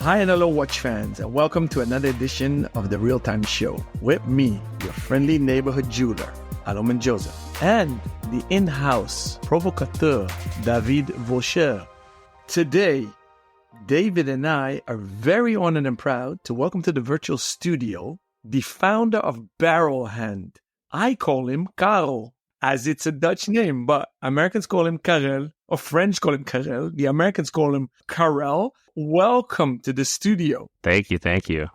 Hi and hello, watch fans, and welcome to another edition of the Real Time Show with me, your friendly neighborhood jeweler, Alom Joseph, and the in-house provocateur, David Vaucher. Today, David and I are very honored and proud to welcome to the virtual studio the founder of Barrelhand. I call him Karel, as it's a Dutch name, but Americans call him Karel, or French call him Karel. The Americans call him Karel. Welcome to the studio. Thank you.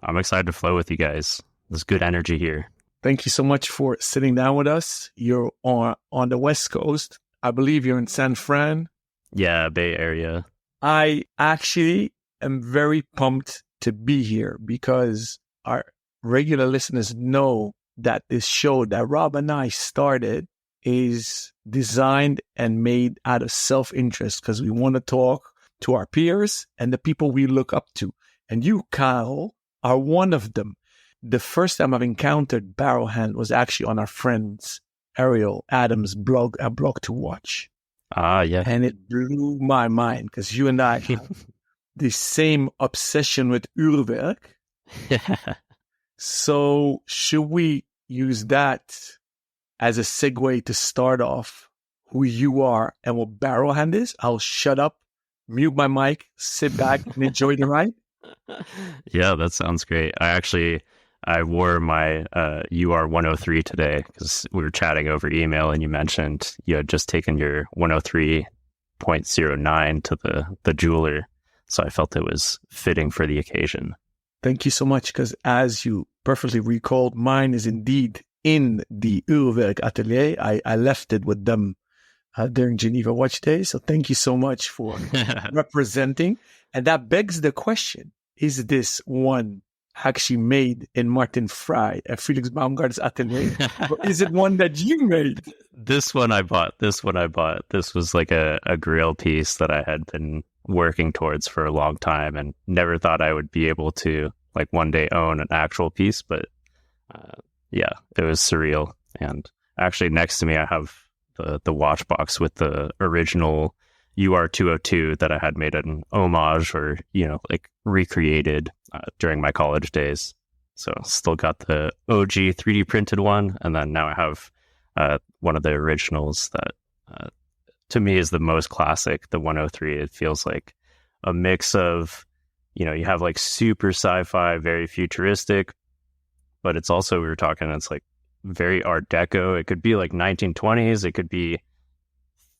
I'm excited to flow with you guys. There's good energy here. Thank you so much for sitting down with us. You're on the West Coast. I believe you're in San Fran. Yeah, Bay Area. I actually am very pumped to be here because our regular listeners know that this show that Rob and I started is designed and made out of self-interest because we want to talk to our peers and the people we look up to. And you, Karel, are one of them. The first time I've encountered Barrelhand was actually on our friend's Ariel Adams blog, A Blog to Watch. Ah, yeah. And it blew my mind because you and I have the same obsession with uurwerk. So should we use that as a segue to start off who you are and what Barrelhand is? I'll shut up, mute my mic, sit back and enjoy the ride. Yeah, that sounds great. I wore my UR103 today because we were chatting over email and you mentioned you had just taken your 103.09 to the jeweler. So I felt it was fitting for the occasion. Thank you so much because as you perfectly recalled, mine is indeed in the Uurwerk Atelier. I left it with them during Geneva Watch Day. So thank you so much for representing. And that begs the question, is this one actually made in Martin Fry at Felix Baumgart's atelier? Or is it one that you made? This one I bought. This was like a grail piece that I had been working towards for a long time and never thought I would be able to like one day own an actual piece. But yeah, it was surreal. And actually next to me, I have the watch box with the original UR202 that I had made an homage or, like recreated during my college days. So still got the OG 3D printed one. And then now I have one of the originals that to me is the most classic, the 103. It feels like a mix of, you have like super sci-fi, very futuristic, but it's also, we were talking, it's like very Art Deco. It could be like 1920s. It could be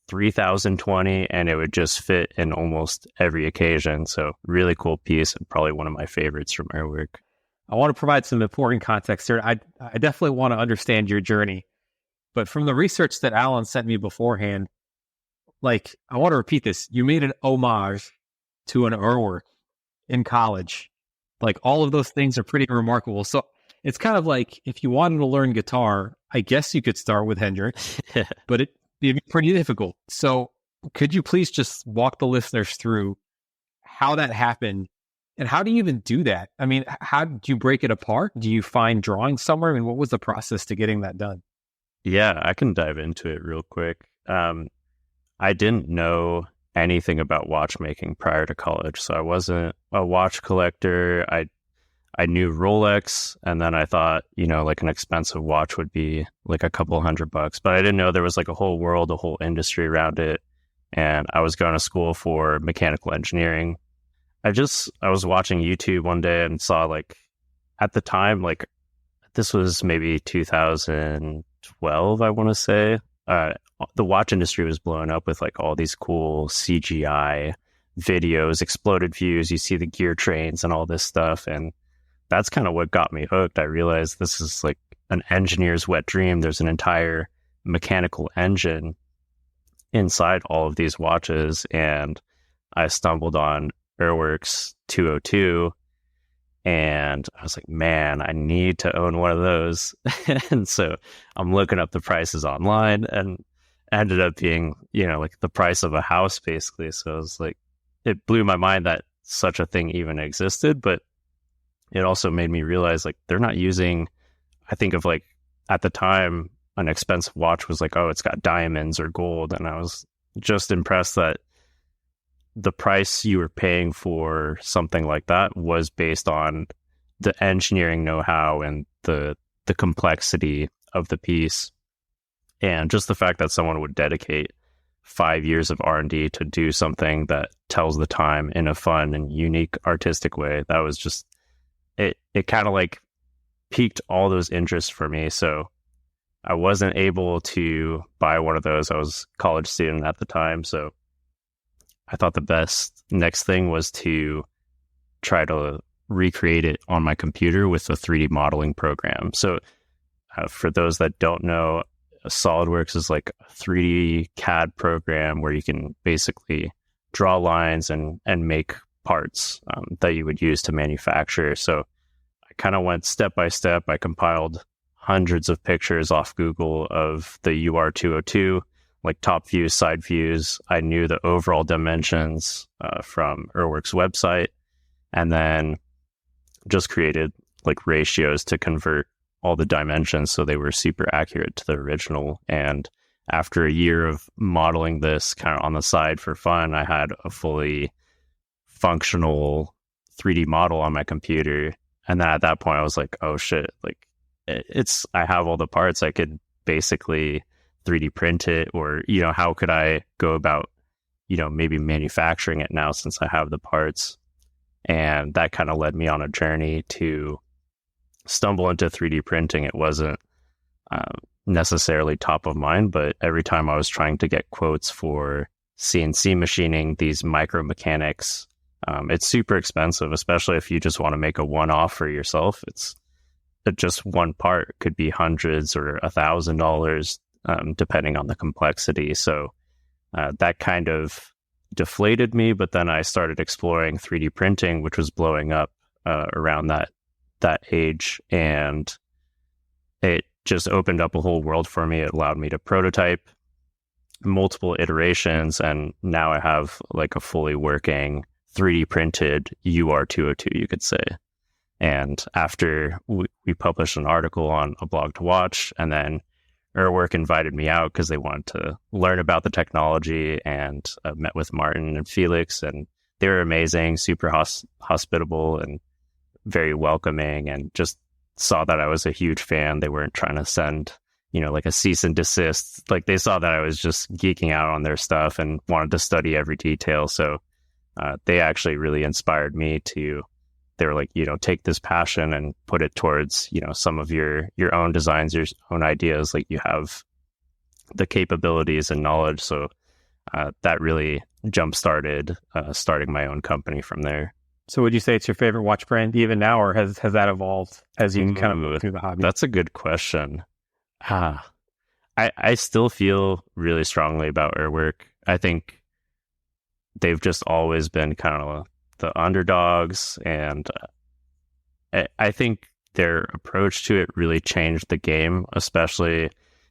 3020, and it would just fit in almost every occasion. So really cool piece and probably one of my favorites from our work. I want to provide some important context here. I definitely want to understand your journey, but from the research that Alan sent me beforehand, like, I want to repeat this. You made an homage to an Uurwerk in college. Like, all of those things are pretty remarkable. So it's kind of like if you wanted to learn guitar, I guess you could start with Hendrix, but it'd be pretty difficult. So could you please just walk the listeners through how that happened and how do you even do that? I mean, how do you break it apart? Do you find drawings somewhere? I mean, what was the process to getting that done? Yeah, I can dive into it real quick. I didn't know anything about watchmaking prior to college, so I wasn't a watch collector. I knew Rolex, and then I thought, like an expensive watch would be like a couple $100, but I didn't know there was like a whole world, a whole industry around it. And I was going to school for mechanical engineering. I was watching YouTube one day and saw, like, at the time, like, this was maybe 2012, I want to say. The watch industry was blowing up with like all these cool CGI videos, exploded views. You see the gear trains and all this stuff. And that's kind of what got me hooked. I realized this is like an engineer's wet dream. There's an entire mechanical engine inside all of these watches. And I stumbled on Uurwerk's 202. And I was like, man, I need to own one of those. And so I'm looking up the prices online and ended up being, like the price of a house basically. So it was like, it blew my mind that such a thing even existed. But it also made me realize, like, they're not using, I think of like at the time, an expensive watch was like, oh, it's got diamonds or gold. And I was just impressed that the price you were paying for something like that was based on the engineering know-how and the complexity of the piece. And just the fact that someone would dedicate 5 years of R&D to do something that tells the time in a fun and unique artistic way, that was just, it kind of like piqued all those interests for me. So I wasn't able to buy one of those. I was a college student at the time. So I thought the best next thing was to try to recreate it on my computer with a 3D modeling program. So for those that don't know, SolidWorks is like a 3D CAD program where you can basically draw lines and make parts that you would use to manufacture. So I kind of went step by step. I compiled hundreds of pictures off Google of the UR202, like top views, side views. I knew the overall dimensions from Urwerk's website, and then just created like ratios to convert all the dimensions so they were super accurate to the original. And after a year of modeling this kind of on the side for fun, I had a fully functional 3D model on my computer. And then at that point I was like, oh shit, like I have all the parts. I could basically 3D print it, or, you know, how could I go about, you know, maybe manufacturing it now since I have the parts? And that kind of led me on a journey to stumble into 3D printing. It wasn't necessarily top of mind, but every time I was trying to get quotes for CNC machining, these micro mechanics, it's super expensive, especially if you just want to make a one-off for yourself. It's just one part could be hundreds or $1,000, depending on the complexity. So that kind of deflated me, but then I started exploring 3D printing, which was blowing up around that age, and it just opened up a whole world for me. It allowed me to prototype multiple iterations, and now I have like a fully working 3D printed UR202, you could say. And after we published an article on A Blog to Watch, and then Urwerk invited me out because they wanted to learn about the technology, and met with Martin and Felix, and they were amazing, super hospitable and very welcoming, and just saw that I was a huge fan. They weren't trying to send, you know, like a cease and desist. Like they saw that I was just geeking out on their stuff and wanted to study every detail. So they actually really inspired me to, they were like, you know, take this passion and put it towards, you know, some of your own designs, your own ideas. Like you have the capabilities and knowledge. So that really jump-started starting my own company from there. So would you say it's your favorite watch brand even now, or has that evolved as you kind of move through the hobby? That's a good question. I still feel really strongly about Urwerk. I think they've just always been kind of the underdogs, and I think their approach to it really changed the game, especially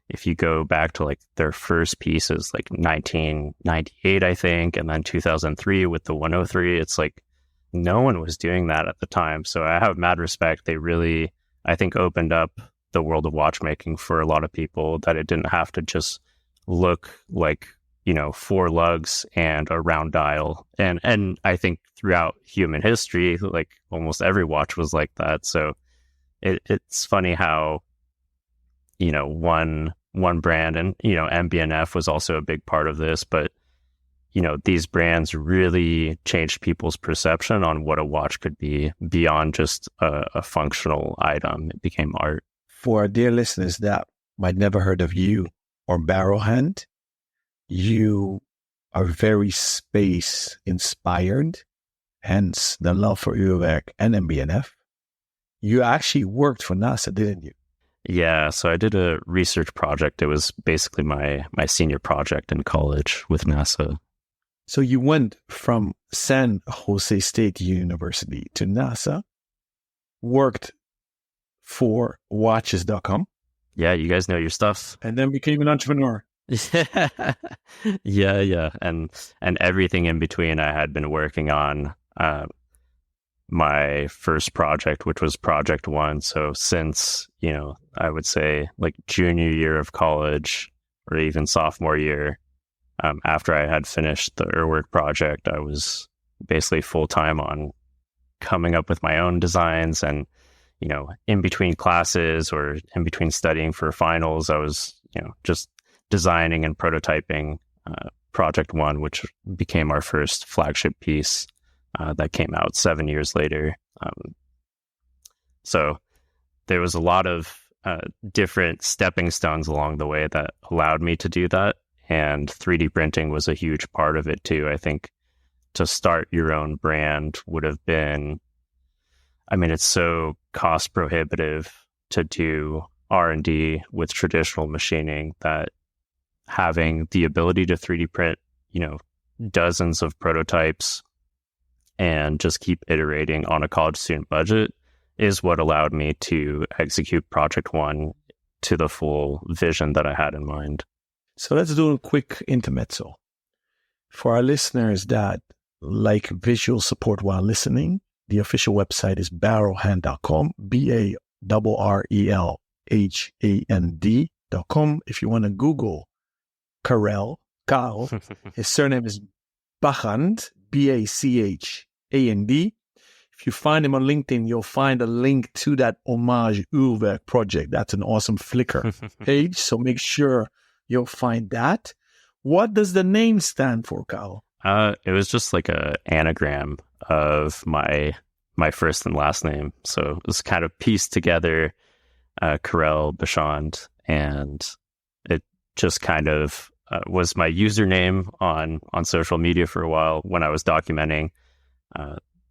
if you go back to like their first pieces, like 1998, I think, and then 2003 with the 103. It's like no one was doing that at the time. So I have mad respect. They really, I think, opened up the world of watchmaking for a lot of people, that it didn't have to just look like, you know, 4 lugs and a round dial. And I think throughout human history, like almost every watch was like that. So it's funny how, you know, one brand, and, you know, MB&F was also a big part of this, but, you know, these brands really changed people's perception on what a watch could be beyond just a functional item. It became art. For our dear listeners that might never heard of you or Barrelhand, you are very space inspired, hence the love for Urwerk and MB&F. You actually worked for NASA, didn't you? Yeah, so I did a research project. It was basically my senior project in college with NASA. So you went from San Jose State University to NASA, worked for watches.com. Yeah, you guys know your stuff. And then became an entrepreneur. Yeah. And everything in between. I had been working on my first project, which was Project One. So since, you know, I would say like junior year of college or even sophomore year, After I had finished the Urwerk project, I was basically full-time on coming up with my own designs, and in between classes or in between studying for finals, I was just designing and prototyping Project One, which became our first flagship piece that came out 7 years later. So there was a lot of different stepping stones along the way that allowed me to do that. And 3D printing was a huge part of it too. I think to start your own brand would have been, it's so cost prohibitive to do R&D with traditional machining that having the ability to 3D print, dozens of prototypes and just keep iterating on a college student budget is what allowed me to execute Project One to the full vision that I had in mind. So let's do a quick intermezzo. For our listeners that like visual support while listening, the official website is barrelhand.com, barrelhand.com. If you want to Google Karel, his surname is Bachand, Bachand. If you find him on LinkedIn, you'll find a link to that Homage Urwerk project. That's an awesome Flickr page, so make sure you'll find that. What does the name stand for, Karel? It was just like a anagram of my first and last name. So it was kind of pieced together, Karel, Bachand, and it just kind of was my username on social media for a while when I was documenting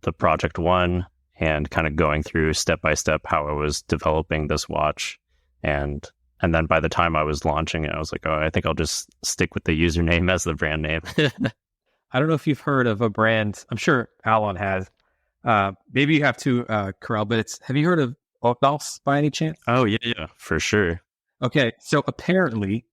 the Project One and kind of going through step by step how I was developing this watch. And then by the time I was launching it, I was like, oh, I think I'll just stick with the username as the brand name. I don't know if you've heard of a brand. I'm sure Alan has. Maybe you have too, Karel, but have you heard of Monolith by any chance? Oh, yeah, for sure. Okay, so apparently,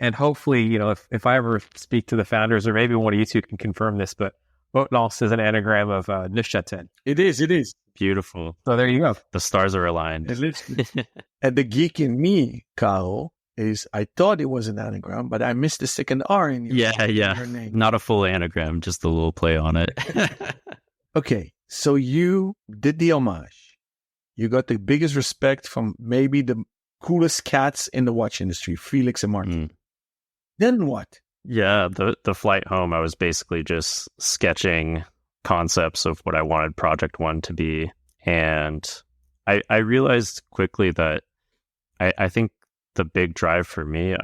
and hopefully, if I ever speak to the founders, or maybe one of you two can confirm this, but Monolith is an anagram of Neuchâtel. It is. Beautiful. So there you go. The stars are aligned. And the geek in me, Karel, is I thought it was an anagram, but I missed the second R in your name. Not a full anagram, just a little play on it. Okay, so you did the homage. You got the biggest respect from maybe the coolest cats in the watch industry, Felix and Martin. Then what? Yeah, the flight home, I was basically just sketching concepts of what I wanted Project One to be. And I realized quickly that I think the big drive for me,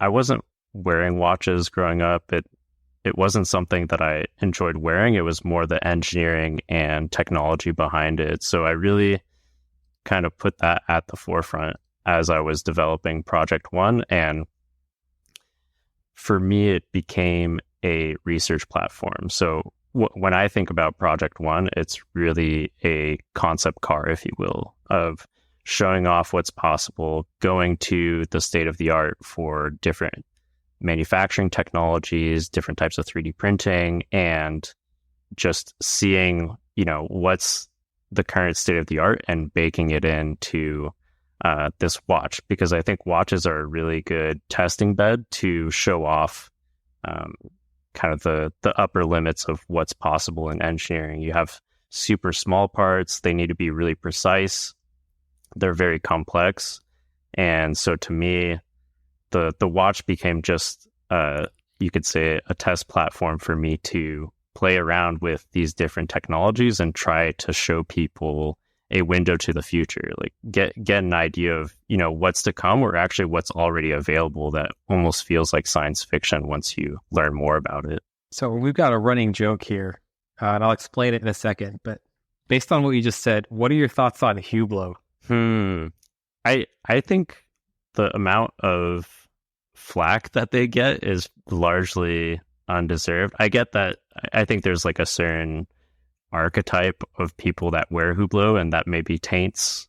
I wasn't wearing watches growing up. It wasn't something that I enjoyed wearing. It was more the engineering and technology behind it. So I really kind of put that at the forefront as I was developing Project One. And for me, it became a research platform. So when I think about Project One, it's really a concept car, if you will, of showing off what's possible, going to the state of the art for different manufacturing technologies, different types of 3D printing, and just seeing, what's the current state of the art and baking it into this watch, because I think watches are a really good testing bed to show off kind of the upper limits of what's possible in engineering. You have super small parts. They need to be really precise. They're very complex. And so to me, the watch became just, you could say, a test platform for me to play around with these different technologies and try to show people a window to the future, like get an idea of, what's to come, or actually what's already available that almost feels like science fiction once you learn more about it. So we've got a running joke here, and I'll explain it in a second, but based on what you just said, what are your thoughts on Hublot? I think the amount of flack that they get is largely undeserved. I get that. I think there's like a certain archetype of people that wear Hublot, and that maybe taints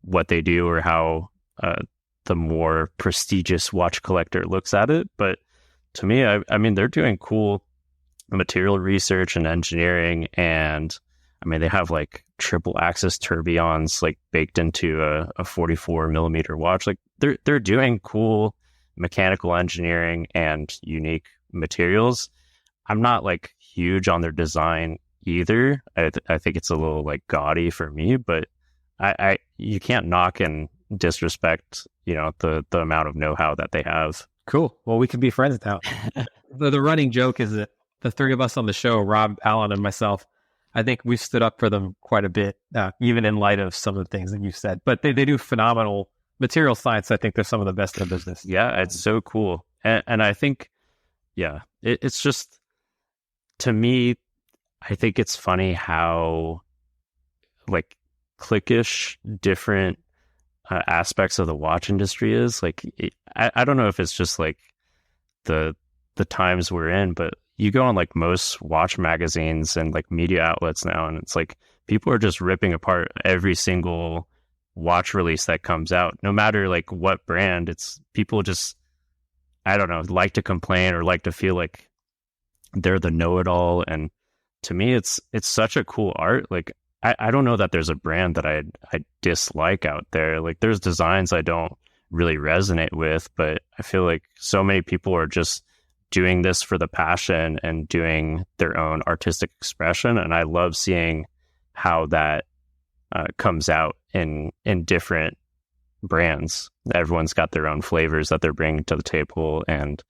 what they do or how the more prestigious watch collector looks at it. But to me, I mean, they're doing cool material research and engineering, and I mean, they have like triple axis tourbillons like baked into a 44 millimeter watch. Like they're doing cool mechanical engineering and unique materials. I'm not like huge on their design either. I think it's a little like gaudy for me, but I you can't knock and disrespect, the amount of know-how that they have. Cool. Well, we can be friends now. The running joke is that the three of us on the show, Rob, Alan, and myself, I think we've stood up for them quite a bit, even in light of some of the things that you've said. But they do phenomenal material science. I think they're some of the best in the business. Yeah, it's so cool. And I think, it's just, to me, I think it's funny how like cliquish different aspects of the watch industry is. Like, I don't know if it's just like the times we're in, but you go on like most watch magazines and like media outlets now, and it's like people are just ripping apart every single watch release that comes out, no matter like what brand. It's people just, I don't know, like to complain or like to feel like they're the know-it-all. And to me, it's such a cool art. Like, I don't know that there's a brand that I dislike out there. Like, there's designs I don't really resonate with, but I feel like so many people are just doing this for the passion and doing their own artistic expression. And I love seeing how that comes out in different brands. Everyone's got their own flavors that they're bringing to the table. And,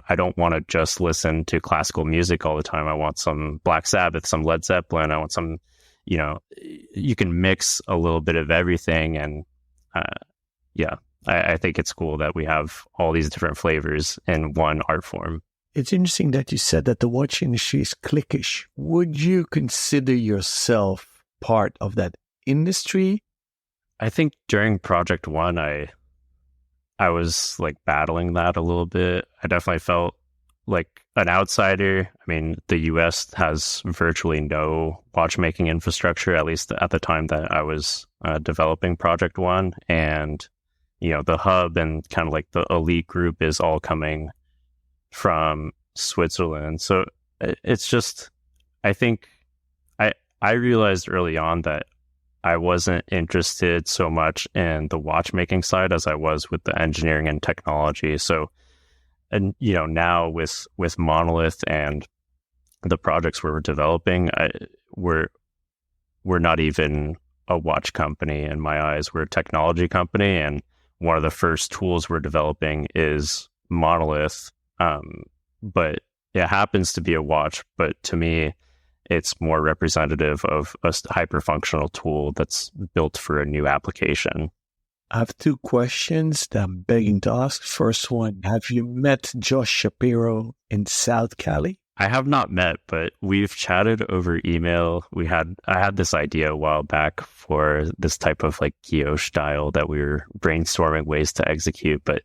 I don't want to just listen to classical music all the time. I want some Black Sabbath, some Led Zeppelin. I want some, you can mix a little bit of everything. And I think it's cool that we have all these different flavors in one art form. It's interesting that you said that the watch industry is cliquish. Would you consider yourself part of that industry? I think during Project One, I was like battling that a little bit. I definitely felt like an outsider. I mean, the US has virtually no watchmaking infrastructure, at least at the time that I was developing Project One. And, the hub and kind of like the elite group is all coming from Switzerland. So it's just, I think I realized early on that I wasn't interested so much in the watchmaking side as I was with the engineering and technology. So, and now with Monolith and the projects we're developing, we're not even a watch company in my eyes. We're a technology company, and one of the first tools we're developing is Monolith. But it happens to be a watch, but to me, it's more representative of a hyper-functional tool that's built for a new application. I have two questions that I'm begging to ask. First one, have you met Josh Shapiro in South Cali? I have not met, but we've chatted over email. I had this idea a while back for this type of like guilloche style that we were brainstorming ways to execute, but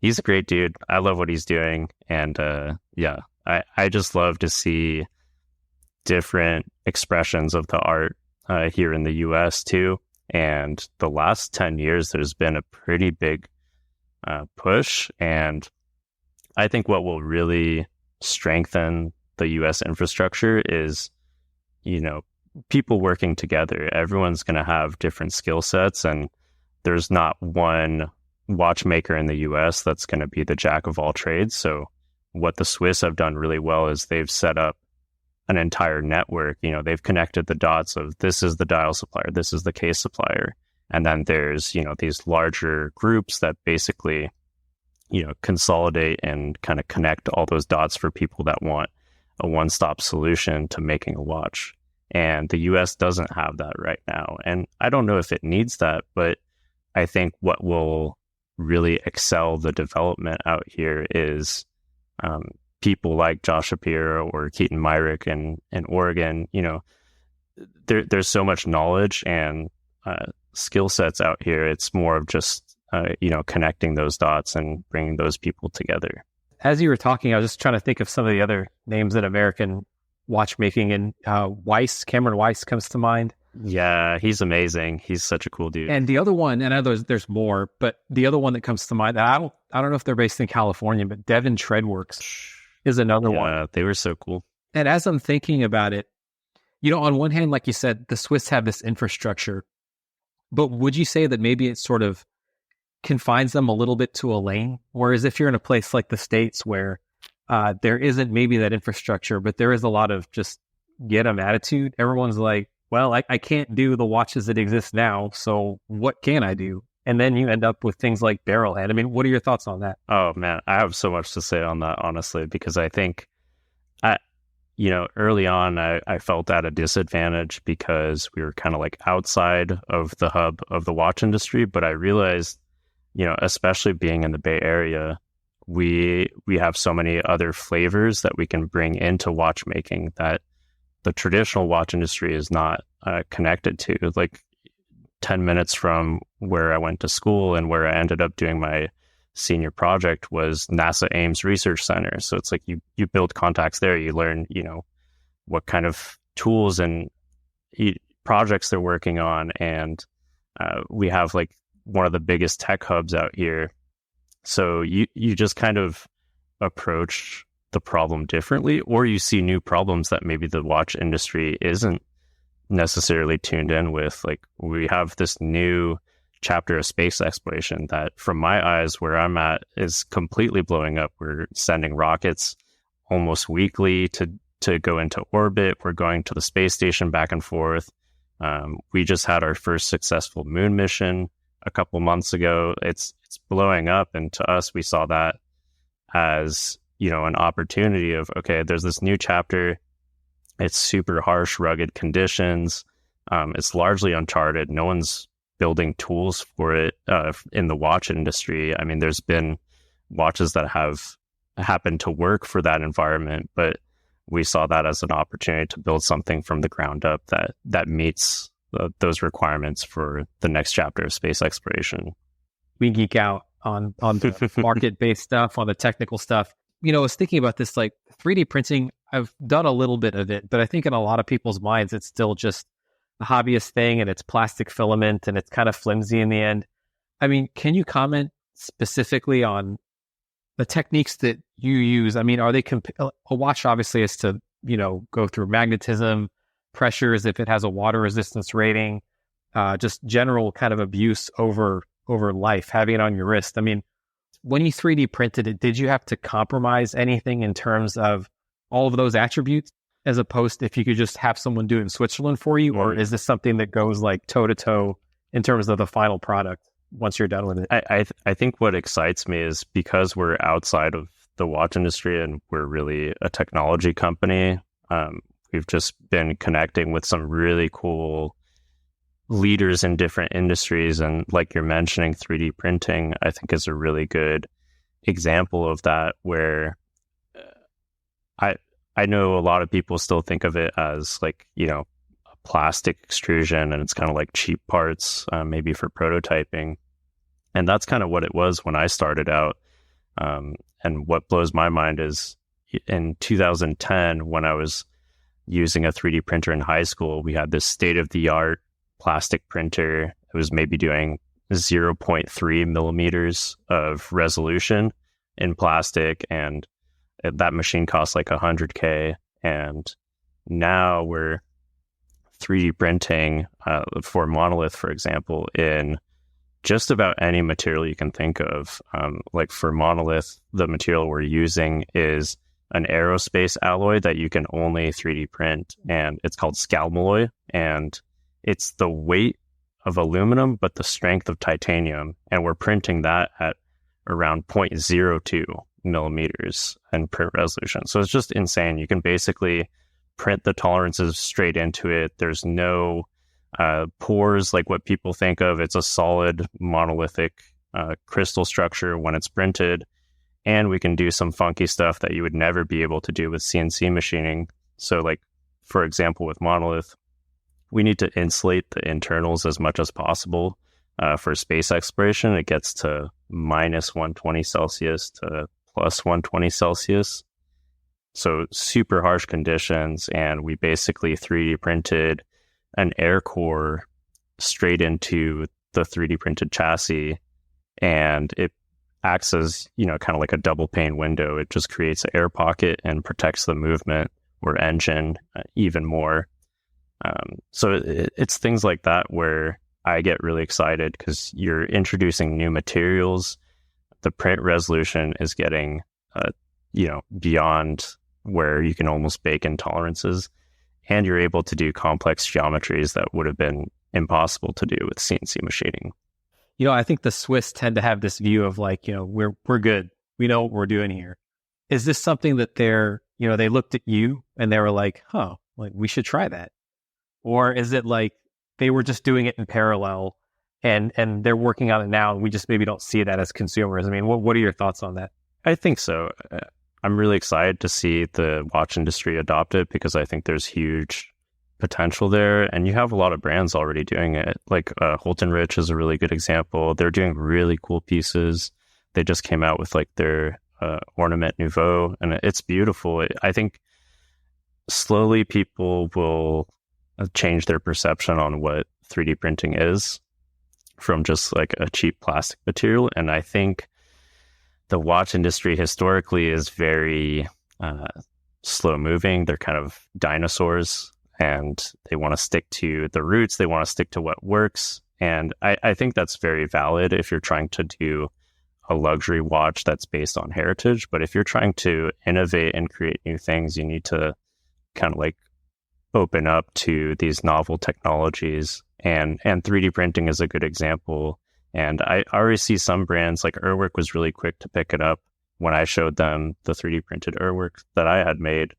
he's a great dude. I love what he's doing. And I just love to see different expressions of the art here in the US too. And the last 10 years, there's been a pretty big push. And I think what will really strengthen the US infrastructure is, people working together. Everyone's going to have different skill sets, and there's not one watchmaker in the US that's going to be the jack of all trades. So what the Swiss have done really well is they've set up an entire network. They've connected the dots of this is the dial supplier, this is the case supplier. And then there's, these larger groups that basically, consolidate and kind of connect all those dots for people that want a one-stop solution to making a watch. And the US doesn't have that right now. And I don't know if it needs that, but I think what will really excel the development out here is people like Josh Shapiro or Keaton Myrick in Oregon. There's so much knowledge and skill sets out here. It's more of just, connecting those dots and bringing those people together. As you were talking, I was just trying to think of some of the other names in American watchmaking, and Cameron Weiss comes to mind. Yeah, he's amazing. He's such a cool dude. And the other one, and I know there's more, but the other one that comes to mind, I don't know if they're based in California, but Devon Treadworks is another one. Yeah, they were so cool. And as I'm thinking about it, on one hand, like you said, the Swiss have this infrastructure, but would you say that maybe it's sort of confines them a little bit to a lane. Whereas if you're in a place like the States where there isn't maybe that infrastructure, but there is a lot of just get 'em attitude. Everyone's like, well, I can't do the watches that exist now, so what can I do? And then you end up with things like Barrelhand. I mean, what are your thoughts on that? Oh man, I have so much to say on that, honestly, because I think, early on, I felt at a disadvantage because we were kind of like outside of the hub of the watch industry. But I realized, especially being in the Bay Area, we have so many other flavors that we can bring into watchmaking that the traditional watch industry is not connected to. Like 10 minutes from where I went to school and where I ended up doing my senior project was NASA Ames Research Center. So it's like you build contacts there, you learn, what kind of tools and projects they're working on. And we have like one of the biggest tech hubs out here. So you just kind of approach the problem differently, or you see new problems that maybe the watch industry isn't necessarily tuned in with. Like we have this new chapter of space exploration that, from my eyes, where I'm at, is completely blowing up. We're sending rockets almost weekly to go into orbit. We're going to the space station back and forth. We just had our first successful moon mission a couple months ago. It's blowing up, and to us, we saw that as an opportunity of, okay, there's this new chapter. It's super harsh, rugged conditions. It's largely uncharted. No one's building tools for it in the watch industry. I mean, there's been watches that have happened to work for that environment, but we saw that as an opportunity to build something from the ground up that meets those requirements for the next chapter of space exploration. We geek out on the market-based stuff, on the technical stuff. I was thinking about this, like 3D printing. I've done a little bit of it, but I think in a lot of people's minds, it's still just a hobbyist thing, and it's plastic filament, and it's kind of flimsy in the end. I mean, can you comment specifically on the techniques that you use? I mean, are they a watch obviously is to, go through magnetism, pressures, if it has a water resistance rating, just general kind of abuse over life, having it on your wrist. I mean, when you 3D printed it, did you have to compromise anything in terms of all of those attributes, as opposed to if you could just have someone do it in Switzerland for you? Or is this something that goes like toe to toe in terms of the final product once you're done with it? I think what excites me is because we're outside of the watch industry and we're really a technology company, we've just been connecting with some really cool leaders in different industries. And like you're mentioning, 3D printing, I think, is a really good example of that, where I know a lot of people still think of it as like, a plastic extrusion, and it's kind of like cheap parts, maybe for prototyping. And that's kind of what it was when I started out. And what blows my mind is in 2010, when I was using a 3D printer in high school, we had this state-of-the-art plastic printer. It was maybe doing 0.3 millimeters of resolution in plastic, and that machine costs like $100K. And now we're 3D printing for Monolith, for example, in just about any material you can think of. Like for Monolith, the material we're using is an aerospace alloy that you can only 3D print, and it's called scalmalloy, and it's the weight of aluminum but the strength of titanium, and we're printing that at around 0.02 millimeters in print resolution. So it's just insane. You can basically print the tolerances straight into it. There's no pores like what people think of. It's a solid monolithic crystal structure when it's printed, and we can do some funky stuff that you would never be able to do with CNC machining. So like, for example, with Monolith, we need to insulate the internals as much as possible. For space exploration, it gets to minus 120 Celsius to plus 120 Celsius. So super harsh conditions, and we basically 3D printed an air core straight into the 3D printed chassis, and it acts as, kind of like a double pane window. It just creates an air pocket and protects the movement or engine even more. So it's things like that where I get really excited because you're introducing new materials. The print resolution is getting, beyond where you can almost bake in tolerances, and you're able to do complex geometries that would have been impossible to do with CNC machining. I think the Swiss tend to have this view of like, we're good. We know what we're doing here. Is this something that they looked at you and they were like, like we should try that? Or is it like they were just doing it in parallel and they're working on it now and we just maybe don't see that as consumers? I mean, what are your thoughts on that? I think so. I'm really excited to see the watch industry adopt it because I think there's huge potential there, and you have a lot of brands already doing it. Like Holton Rich is a really good example. They're doing really cool pieces. They just came out with like their Ornament Nouveau, and it's beautiful. I think slowly people will change their perception on what 3D printing is from just like a cheap plastic material. And I think the watch industry historically is very slow moving. They're kind of dinosaurs, and they want to stick to the roots. They want to stick to what works. And I think that's very valid if you're trying to do a luxury watch that's based on heritage. But if you're trying to innovate and create new things, you need to kind of like open up to these novel technologies. And 3D printing is a good example. And I already see some brands like Urwerk was really quick to pick it up. When I showed them the 3D printed Urwerk that I had made,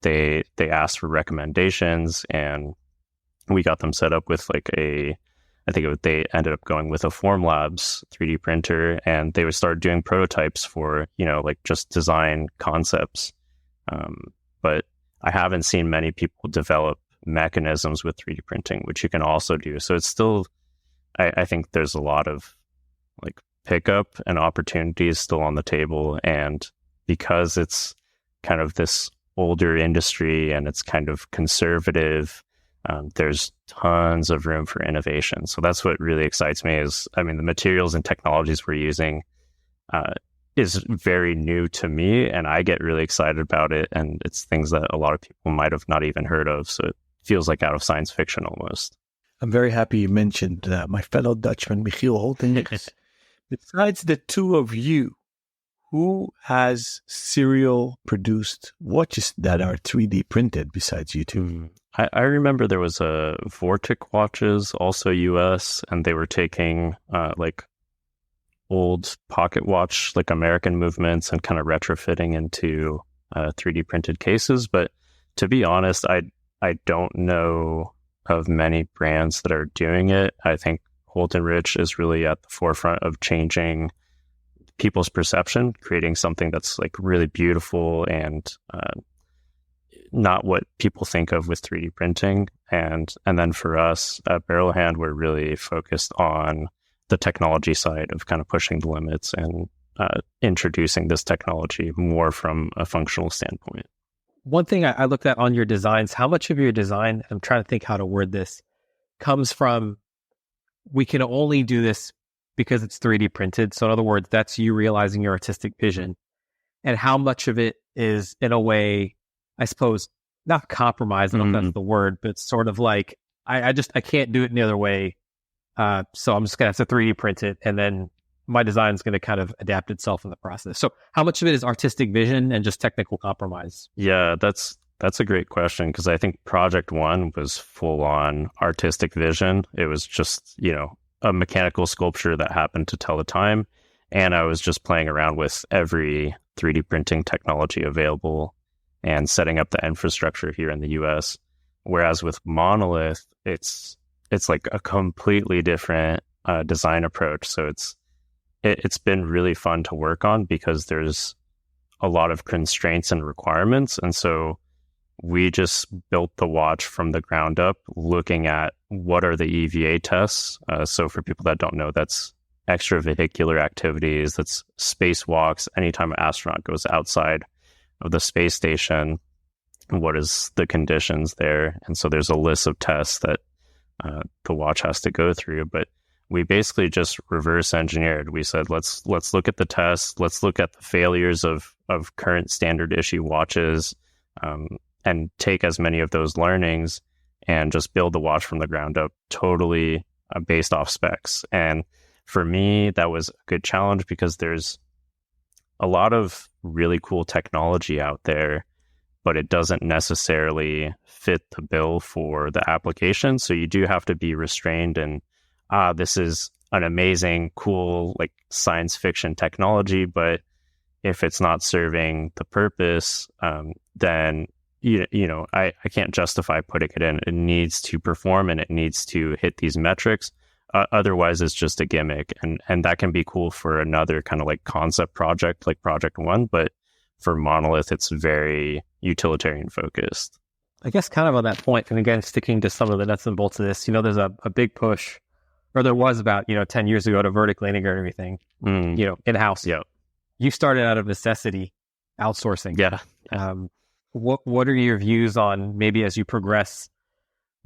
they asked for recommendations, and we got them set up with like they ended up going with a Formlabs 3D printer, and they would start doing prototypes for, like just design concepts. But I haven't seen many people develop mechanisms with 3D printing, which you can also do. So it's still, I think there's a lot of like pickup and opportunities still on the table. And because it's kind of this older industry and it's kind of conservative, there's tons of room for innovation. So that's what really excites me the materials and technologies we're using is very new to me, and I get really excited about it. And it's things that a lot of people might have not even heard of. So it feels like out of science fiction almost. I'm very happy you mentioned my fellow Dutchman, Michiel Holten. Besides the two of you, who has serial produced watches that are 3D printed besides you two? I remember there was a Vortic watches, also US, and they were taking like old pocket watch, like American movements, and kind of retrofitting into 3D printed cases. But to be honest, I don't know of many brands that are doing it. I think Holton Rich is really at the forefront of changing people's perception, creating something that's like really beautiful and not what people think of with 3D printing. And then for us at Barrelhand, we're really focused on the technology side of kind of pushing the limits and introducing this technology more from a functional standpoint. One thing I looked at on your designs, how much of your design, I'm trying to think how to word this, comes from we can only do this because it's 3D printed. So in other words, that's you realizing your artistic vision. And how much of it is in a way, I suppose, not compromise, I don't know if that's the word, but sort of like, I can't do it any other way. So I'm just going to have to 3D print it, and then my design is going to kind of adapt itself in the process. So how much of it is artistic vision and just technical compromise? Yeah, that's a great question, because I think project one was full on artistic vision. It was just, a mechanical sculpture that happened to tell the time. And I was just playing around with every 3D printing technology available and setting up the infrastructure here in the US. Whereas with Monolith, it's like a completely different design approach. So it's been really fun to work on because there's a lot of constraints and requirements. And so we just built the watch from the ground up, looking at what are the EVA tests. So for people that don't know, that's extravehicular activities, that's spacewalks. Anytime an astronaut goes outside of the space station, what is the conditions there? And so there's a list of tests that the watch has to go through. But we basically just reverse engineered. We said, let's look at the tests, let's look at the failures of current standard issue watches, and take as many of those learnings and just build the watch from the ground up, totally based off specs. And for me, that was a good challenge because there's a lot of really cool technology out there, but it doesn't necessarily fit the bill for the application. So you do have to be restrained and, this is an amazing, cool, like science fiction technology, but if it's not serving the purpose, then I can't justify putting it in. It needs to perform and it needs to hit these metrics. Otherwise, it's just a gimmick, and that can be cool for another kind of like concept project, like Project One. But for Monolith, it's very utilitarian focused. I guess kind of on that point, and again, sticking to some of the nuts and bolts of this, there's a big push, or there was about 10 years ago, to vertically integrate everything, in-house. Yeah. You started out of necessity, outsourcing. Yeah. What are your views on maybe as you progress,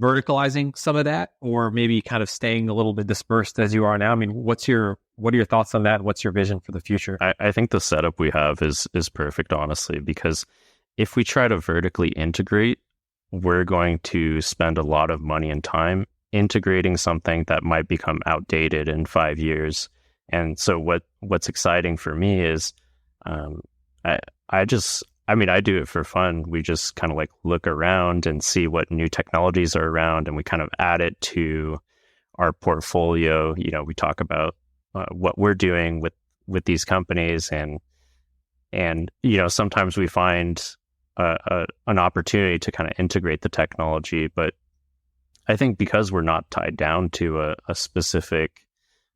verticalizing some of that, or maybe kind of staying a little bit dispersed as you are now? I mean, what are your thoughts on that? What's your vision for the future? I think the setup we have is perfect, honestly, because if we try to vertically integrate, we're going to spend a lot of money and time integrating something that might become outdated in 5 years. And so what's exciting for me is I do it for fun. We just kind of like look around and see what new technologies are around, and we kind of add it to our portfolio. We talk about what we're doing with these companies, and sometimes we find an opportunity to kind of integrate the technology. But I think because we're not tied down to a specific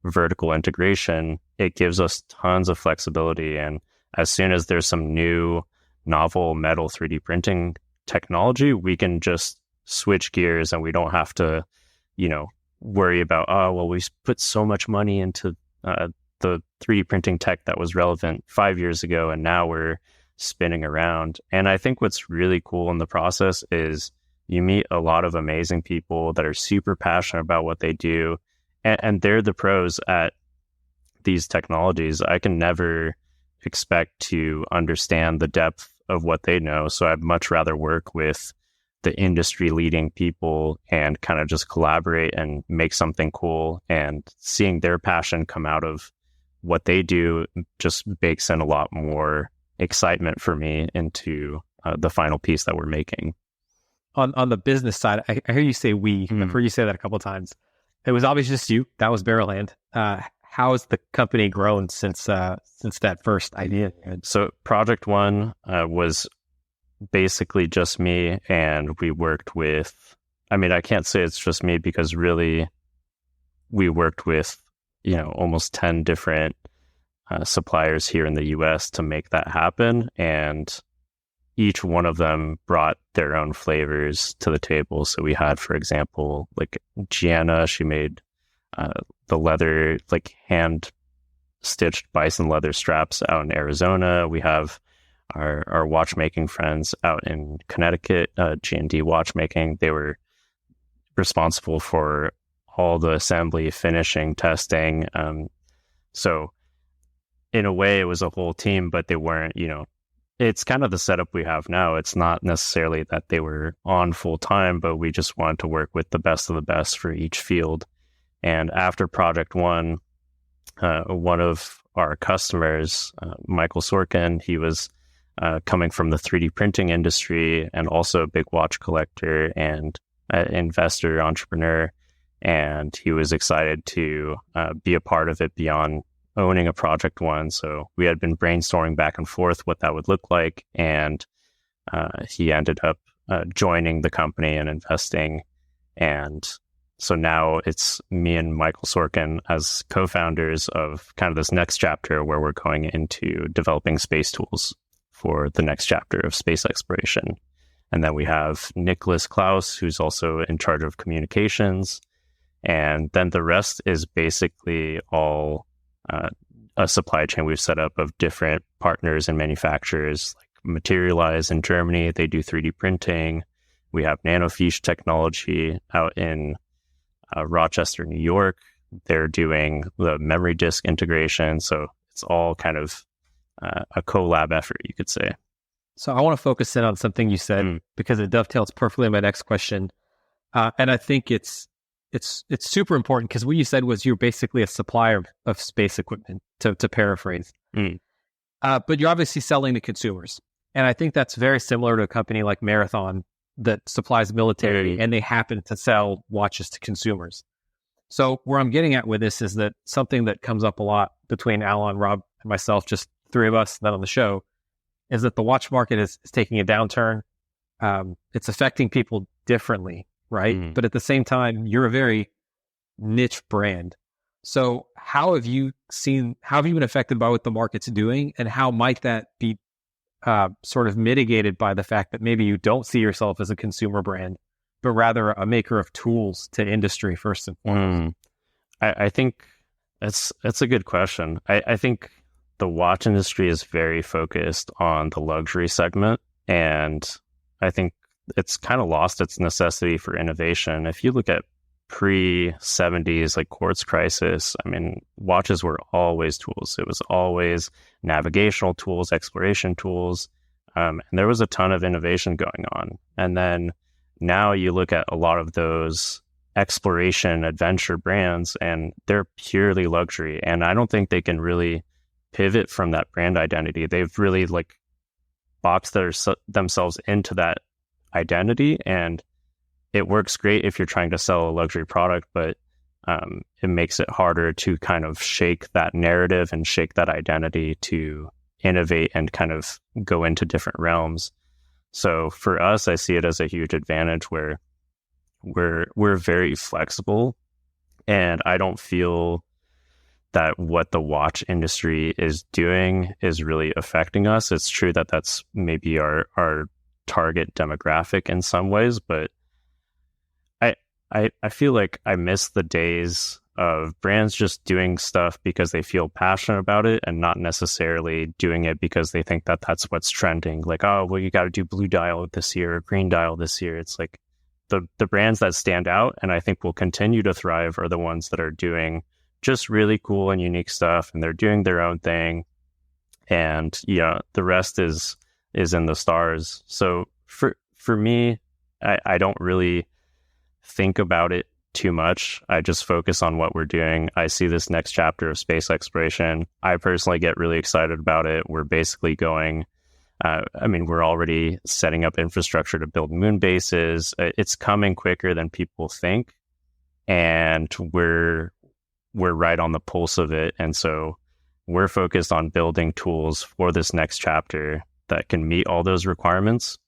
vertical integration, it gives us tons of flexibility. And as soon as there's some new novel metal 3D printing technology, we can just switch gears, and we don't have to, worry about, we put so much money into the 3D printing tech that was relevant 5 years ago, and now we're spinning around. And I think what's really cool in the process is you meet a lot of amazing people that are super passionate about what they do, and they're the pros at these technologies. I can never expect to understand the depth of what they know, so I'd much rather work with the industry leading people and kind of just collaborate and make something cool. And seeing their passion come out of what they do just bakes in a lot more excitement for me into the final piece that we're making. On the business side, I hear you say we. I've heard you say that a couple of times. It was obviously just you. That was Barrelhand. How has the company grown since that first idea? So Project One was basically just me, and we worked with, I can't say it's just me, because really we worked with, almost 10 different suppliers here in the US to make that happen. And each one of them brought their own flavors to the table. So we had, for example, like Gianna, she made the leather, like hand stitched bison leather straps out in Arizona. We have our watchmaking friends out in Connecticut, G&D Watchmaking. They were responsible for all the assembly, finishing, testing. So in a way, it was a whole team, but they weren't, it's kind of the setup we have now. It's not necessarily that they were on full time, but we just wanted to work with the best of the best for each field. And after Project One, one of our customers, Michael Sorkin, he was coming from the 3D printing industry and also a big watch collector and investor, entrepreneur. And he was excited to be a part of it beyond owning a Project One. So we had been brainstorming back and forth what that would look like. And he ended up joining the company and investing. And so now it's me and Michael Sorkin as co-founders of kind of this next chapter where we're going into developing space tools for the next chapter of space exploration. And then we have Nicholas Klaus, who's also in charge of communications. And then the rest is basically all a supply chain we've set up of different partners and manufacturers, like Materialize in Germany. They do 3D printing. We have Nanofiche technology out in Rochester, New York. They're doing the memory disk integration. So it's all kind of a collab effort, you could say. So I want to focus in on something you said because it dovetails perfectly in my next question. And I think it's super important because what you said was you're basically a supplier of space equipment, to paraphrase. But you're obviously selling to consumers. And I think that's very similar to a company like Marathon that supplies military, and they happen to sell watches to consumers. So where I'm getting at with this is that something that comes up a lot between Alan, Rob, and myself, just three of us then on the show, is that the watch market is taking a downturn. It's affecting people differently, right? But at the same time, you're a very niche brand. So how have you been affected by what the market's doing, and how might that be sort of mitigated by the fact that maybe you don't see yourself as a consumer brand, but rather a maker of tools to industry first and foremost? I think that's a good question. I think the watch industry is very focused on the luxury segment, and I think it's kind of lost its necessity for innovation. If you look at pre-70s, like quartz crisis, I mean, watches were always tools. It was always navigational tools, exploration tools, and there was a ton of innovation going on. And then now you look at a lot of those exploration adventure brands, and they're purely luxury. And I don't think they can really pivot from that brand identity. They've really like boxed themselves into that identity, and it works great if you're trying to sell a luxury product, but it makes it harder to kind of shake that narrative and shake that identity to innovate and kind of go into different realms. So for us, I see it as a huge advantage where we're very flexible, and I don't feel that what the watch industry is doing is really affecting us. It's true that that's maybe our target demographic in some ways, but I feel like I miss the days of brands just doing stuff because they feel passionate about it and not necessarily doing it because they think that that's what's trending. Like, oh, well, you got to do blue dial this year or green dial this year. It's like the brands that stand out and I think will continue to thrive are the ones that are doing just really cool and unique stuff, and they're doing their own thing. And yeah, the rest is in the stars. So for me, I don't really think about it too much. I just focus on what we're doing. I see this next chapter of space exploration. I personally get really excited about it. We're basically going, we're already setting up infrastructure to build moon bases. It's coming quicker than people think, and we're right on the pulse of it. And so we're focused on building tools for this next chapter that can meet all those requirements.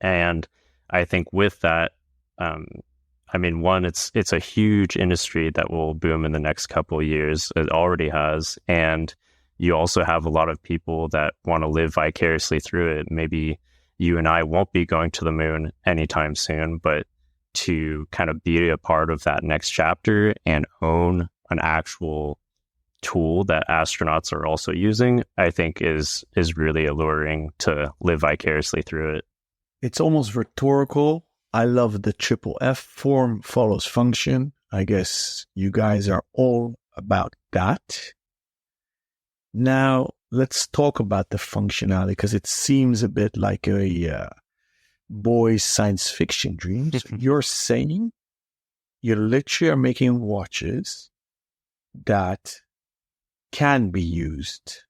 And I think with that, one, it's a huge industry that will boom in the next couple of years. It already has. And you also have a lot of people that want to live vicariously through it. Maybe you and I won't be going to the moon anytime soon, but to kind of be a part of that next chapter and own an actual tool that astronauts are also using, I think is really alluring to live vicariously through it. It's almost rhetorical. I love the triple F, form follows function. I guess you guys are all about that. Now, let's talk about the functionality, because it seems a bit like a boy's science fiction dream. So you're saying you literally are making watches that can be used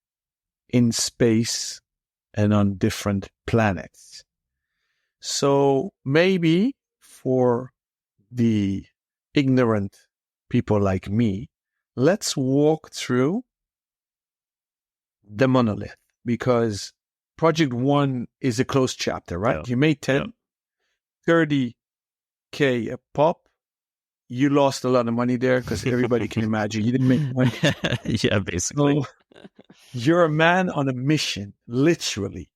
in space and on different planets. So maybe for the ignorant people like me, let's walk through the Monolith, because Project 1 is a closed chapter, right? Yeah. You made 10, 30K a pop. You lost a lot of money there because everybody can imagine you didn't make money. Yeah, basically. So you're a man on a mission, literally.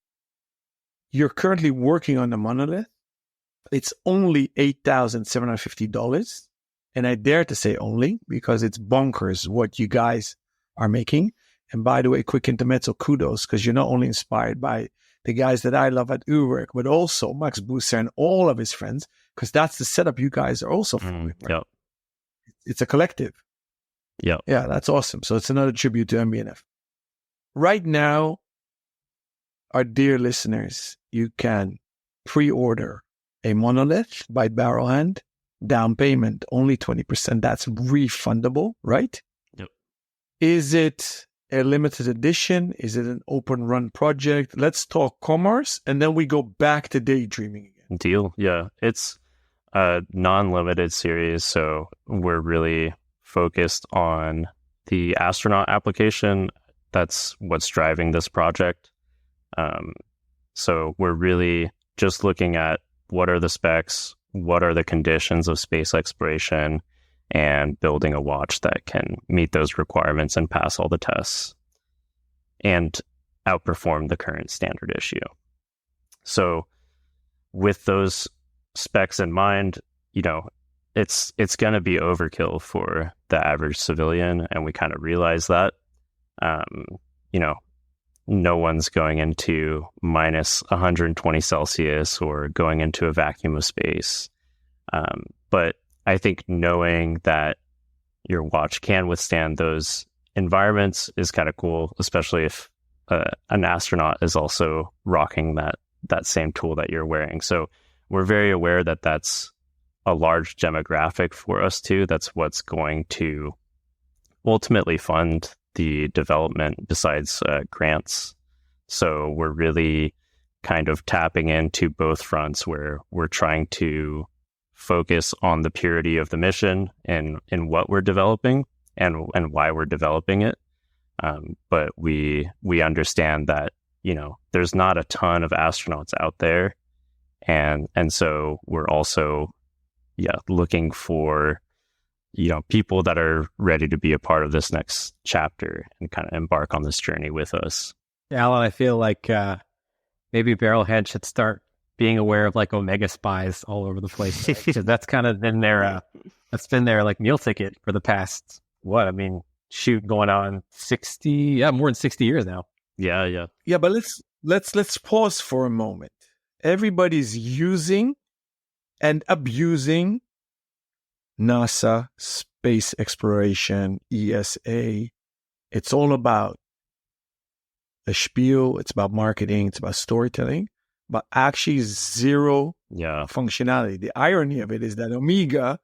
You're currently working on the Monolith. It's only $8,750. And I dare to say only because it's bonkers what you guys are making. And by the way, quick intermezzo, kudos, because you're not only inspired by the guys that I love at Urwerk, but also Max Busser and all of his friends, because that's the setup you guys are also following. Right? Yep. It's a collective. Yeah. Yeah, that's awesome. So it's another tribute to MBNF. Right now, our dear listeners, you can pre-order a Monolith by Barrelhand, down payment only 20%. That's refundable, right? Yep. Is it a limited edition? Is it an open run project? Let's talk commerce, and then we go back to daydreaming again. Deal. Yeah. It's a non-limited series, so we're really focused on the astronaut application. That's what's driving this project. So we're really just looking at what are the specs, what are the conditions of space exploration, and building a watch that can meet those requirements and pass all the tests and outperform the current standard issue. So with those specs in mind, it's going to be overkill for the average civilian, and we kind of realize that. No one's going into minus 120 Celsius or going into a vacuum of space. But I think knowing that your watch can withstand those environments is kind of cool, especially if an astronaut is also rocking that same tool that you're wearing. So we're very aware that that's a large demographic for us too. That's what's going to ultimately fund the development besides grants. So we're really kind of tapping into both fronts where we're trying to focus on the purity of the mission and in what we're developing and why we're developing it. But we understand that, there's not a ton of astronauts out there. And so we're also, looking for, people that are ready to be a part of this next chapter and kind of embark on this journey with us. Alan, I feel like maybe Barrelhand should start being aware of like Omega spies all over the place. Right? 'Cause that's kind of been their like meal ticket for the past, going on 60, more than 60 years now. Yeah. Yeah, but let's pause for a moment. Everybody's using and abusing NASA, space exploration, ESA. It's all about a spiel. It's about marketing. It's about storytelling, but actually zero functionality. The irony of it is that Omega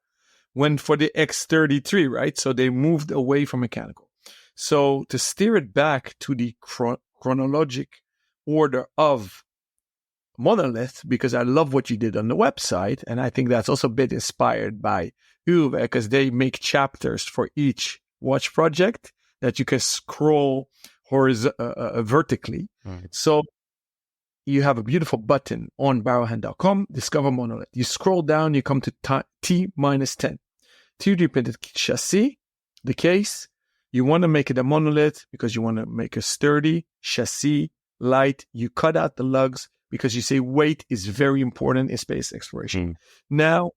went for the X33, right? So they moved away from mechanical. So to steer it back to the chronologic order of Monolith, because I love what you did on the website, and I think that's also a bit inspired by Uwe, because they make chapters for each watch project that you can scroll vertically. Right. So you have a beautiful button on barrelhand.com, Discover Monolith. You scroll down, you come to T-10. 3D printed chassis, the case. You want to make it a monolith because you want to make a sturdy chassis, light. You cut out the lugs because you say weight is very important in space exploration. Now,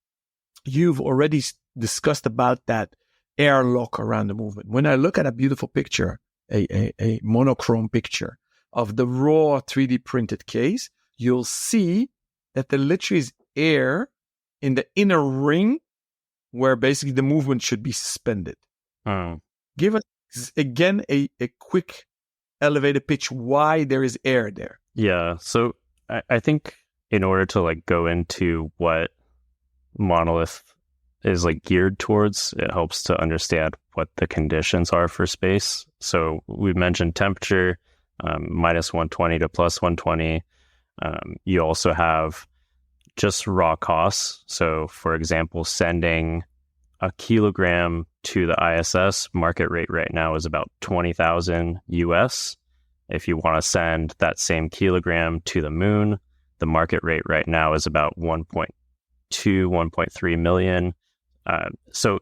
you've already discussed about that airlock around the movement. When I look at a beautiful picture, a monochrome picture of the raw 3D printed case, you'll see that there literally is air in the inner ring where basically the movement should be suspended. Give us, again, a quick elevator pitch why there is air there. Yeah, so I think in order to like go into what Monolith is like geared towards, it helps to understand what the conditions are for space. So we mentioned temperature, minus 120 to plus 120. You also have just raw costs. So for example, sending a kilogram to the ISS, market rate right now is about 20,000 US. If you want to send that same kilogram to the moon, the market rate right now is about 1.2, 1.3 million. So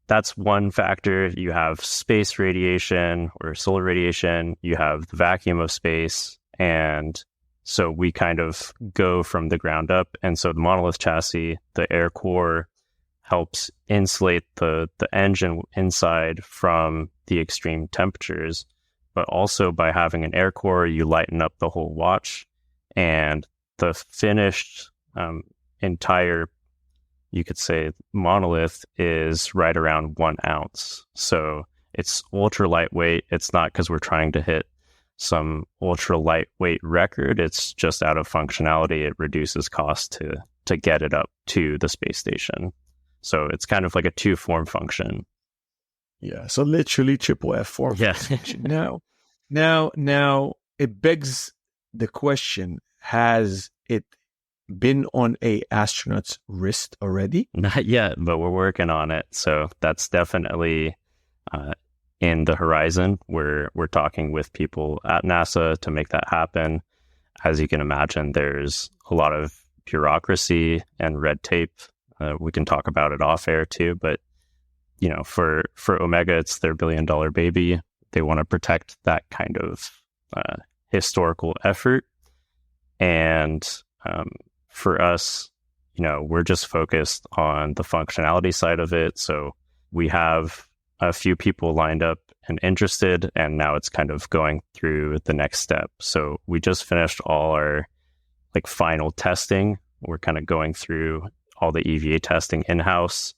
that's one factor. You have space radiation or solar radiation. You have the vacuum of space. And so we kind of go from the ground up. And so the Monolith chassis, the air core, helps insulate the engine inside from the extreme temperatures. But also by having an air core, you lighten up the whole watch. And the finished entire, you could say, monolith is right around 1 ounce. So it's ultra lightweight. It's not because we're trying to hit some ultra lightweight record. It's just out of functionality. It reduces cost to get it up to the space station. So it's kind of like a two-form function. Yeah, so literally triple F form. Yeah. function. Now, it begs the question: has it been on a astronaut's wrist already? Not yet, but we're working on it. So that's definitely in the horizon. We're talking with people at NASA to make that happen. As you can imagine, there's a lot of bureaucracy and red tape. We can talk about it off air too, but for Omega, it's their $1 billion baby. They want to protect that kind of historical effort. And for us, we're just focused on the functionality side of it. So we have a few people lined up and interested, and now it's kind of going through the next step. So we just finished all our final testing. We're kind of going through all the EVA testing in-house.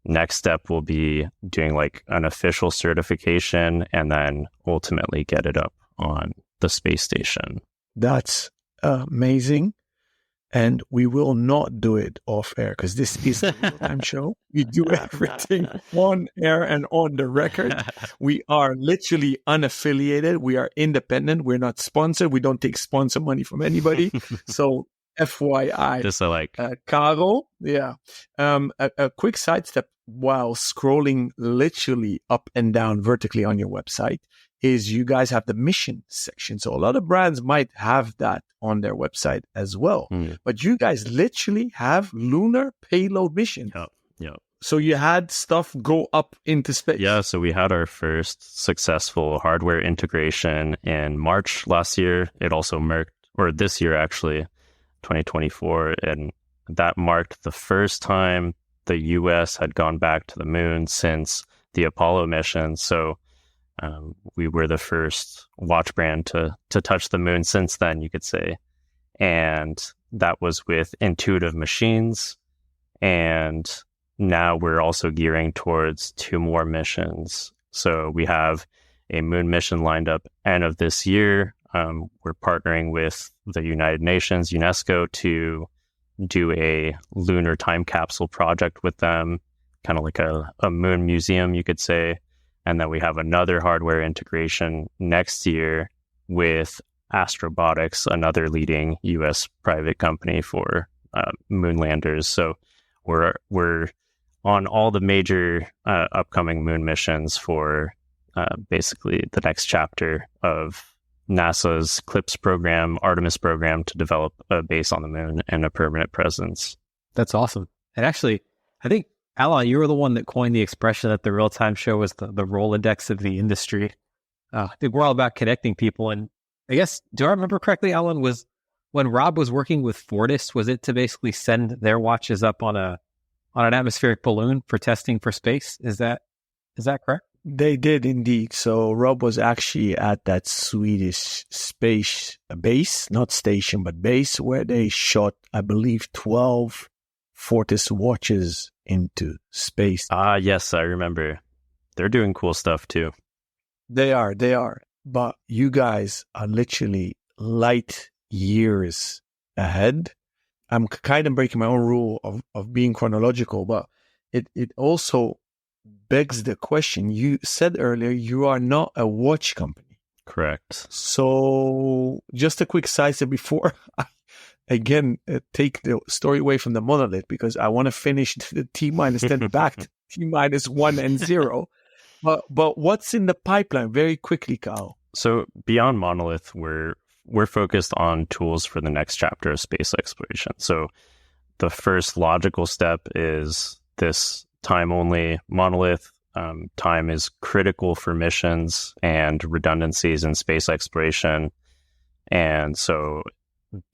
Next step will be doing an official certification and then ultimately get it up on the space station. That's amazing. And we will not do it off air because this is a real-time show. We do everything on air and on the record. We are literally unaffiliated. We are independent. We're not sponsored. We don't take sponsor money from anybody. So FYI. Just Karel, yeah. A quick sidestep while scrolling literally up and down vertically on your website is you guys have the mission section. So a lot of brands might have that on their website as well. But you guys literally have lunar payload missions. Yep. So you had stuff go up into space. Yeah, so we had our first successful hardware integration in March last year. It also this year actually, 2024. And that marked the first time the US had gone back to the moon since the Apollo mission. So we were the first watch brand to touch the moon since then, you could say. And that was with intuitive machines. And now we're also gearing towards 2 more missions. So we have a moon mission lined up end of this year. We're partnering with the United Nations, UNESCO, to do a lunar time capsule project with them, kind of like a moon museum, you could say. And then we have another hardware integration next year with Astrobotics, another leading U.S. private company for moon landers. So we're on all the major upcoming moon missions for basically the next chapter of NASA's CLIPS program, Artemis program, to develop a base on the moon and a permanent presence. That's awesome. And actually, I think, Alon, you were the one that coined the expression that the real-time show was the Rolodex of the industry. I think we're all about connecting people. And I guess, do I remember correctly, Alon, was when Rob was working with Fortis, was it to basically send their watches up on an atmospheric balloon for testing for space? Is that correct? They did indeed. So Rob was actually at that Swedish space base, not station, but base, where they shot, I believe, 12 Fortis watches into space. Yes, I remember. They're doing cool stuff too. They are. But you guys are literally light years ahead. I'm kind of breaking my own rule of being chronological, but it also begs the question. You said earlier you are not a watch company. Correct. So just a quick sidestep before I again take the story away from the Monolith, because I want to finish the T-10 back to T-1 and 0. But what's in the pipeline very quickly, Karel? So beyond Monolith, we're focused on tools for the next chapter of space exploration. So the first logical step is this time-only Monolith. Time is critical for missions and redundancies in space exploration. And so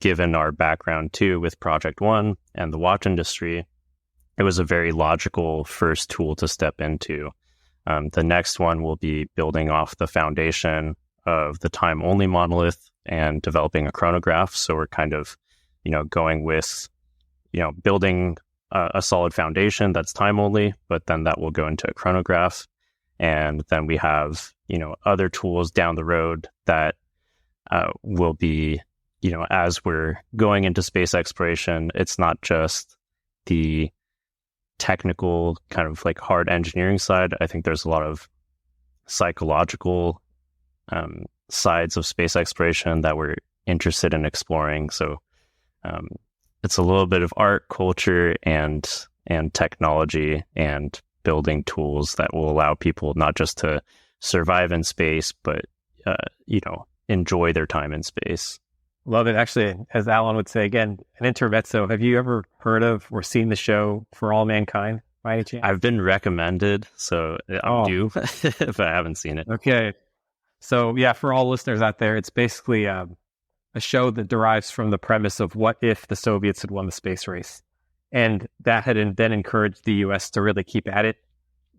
given our background too with Project One and the watch industry, it was a very logical first tool to step into. The next one will be building off the foundation of the time-only Monolith and developing a chronograph. So we're kind of, going with, building a solid foundation that's time-only, but then that will go into a chronograph. And then we have, other tools down the road that will be as we're going into space exploration, it's not just the technical kind of like hard engineering side. I think there's a lot of psychological sides of space exploration that we're interested in exploring. So it's a little bit of art, culture, and technology and building tools that will allow people not just to survive in space, but enjoy their time in space. Love it. Actually, as Alan would say, again, an intermezzo. Have you ever heard of or seen the show For All Mankind by any chance? I've been recommended, so I'm due if I haven't seen it. Okay. So yeah, for all listeners out there, it's basically a show that derives from the premise of what if the Soviets had won the space race. And that had then encouraged the U.S. to really keep at it.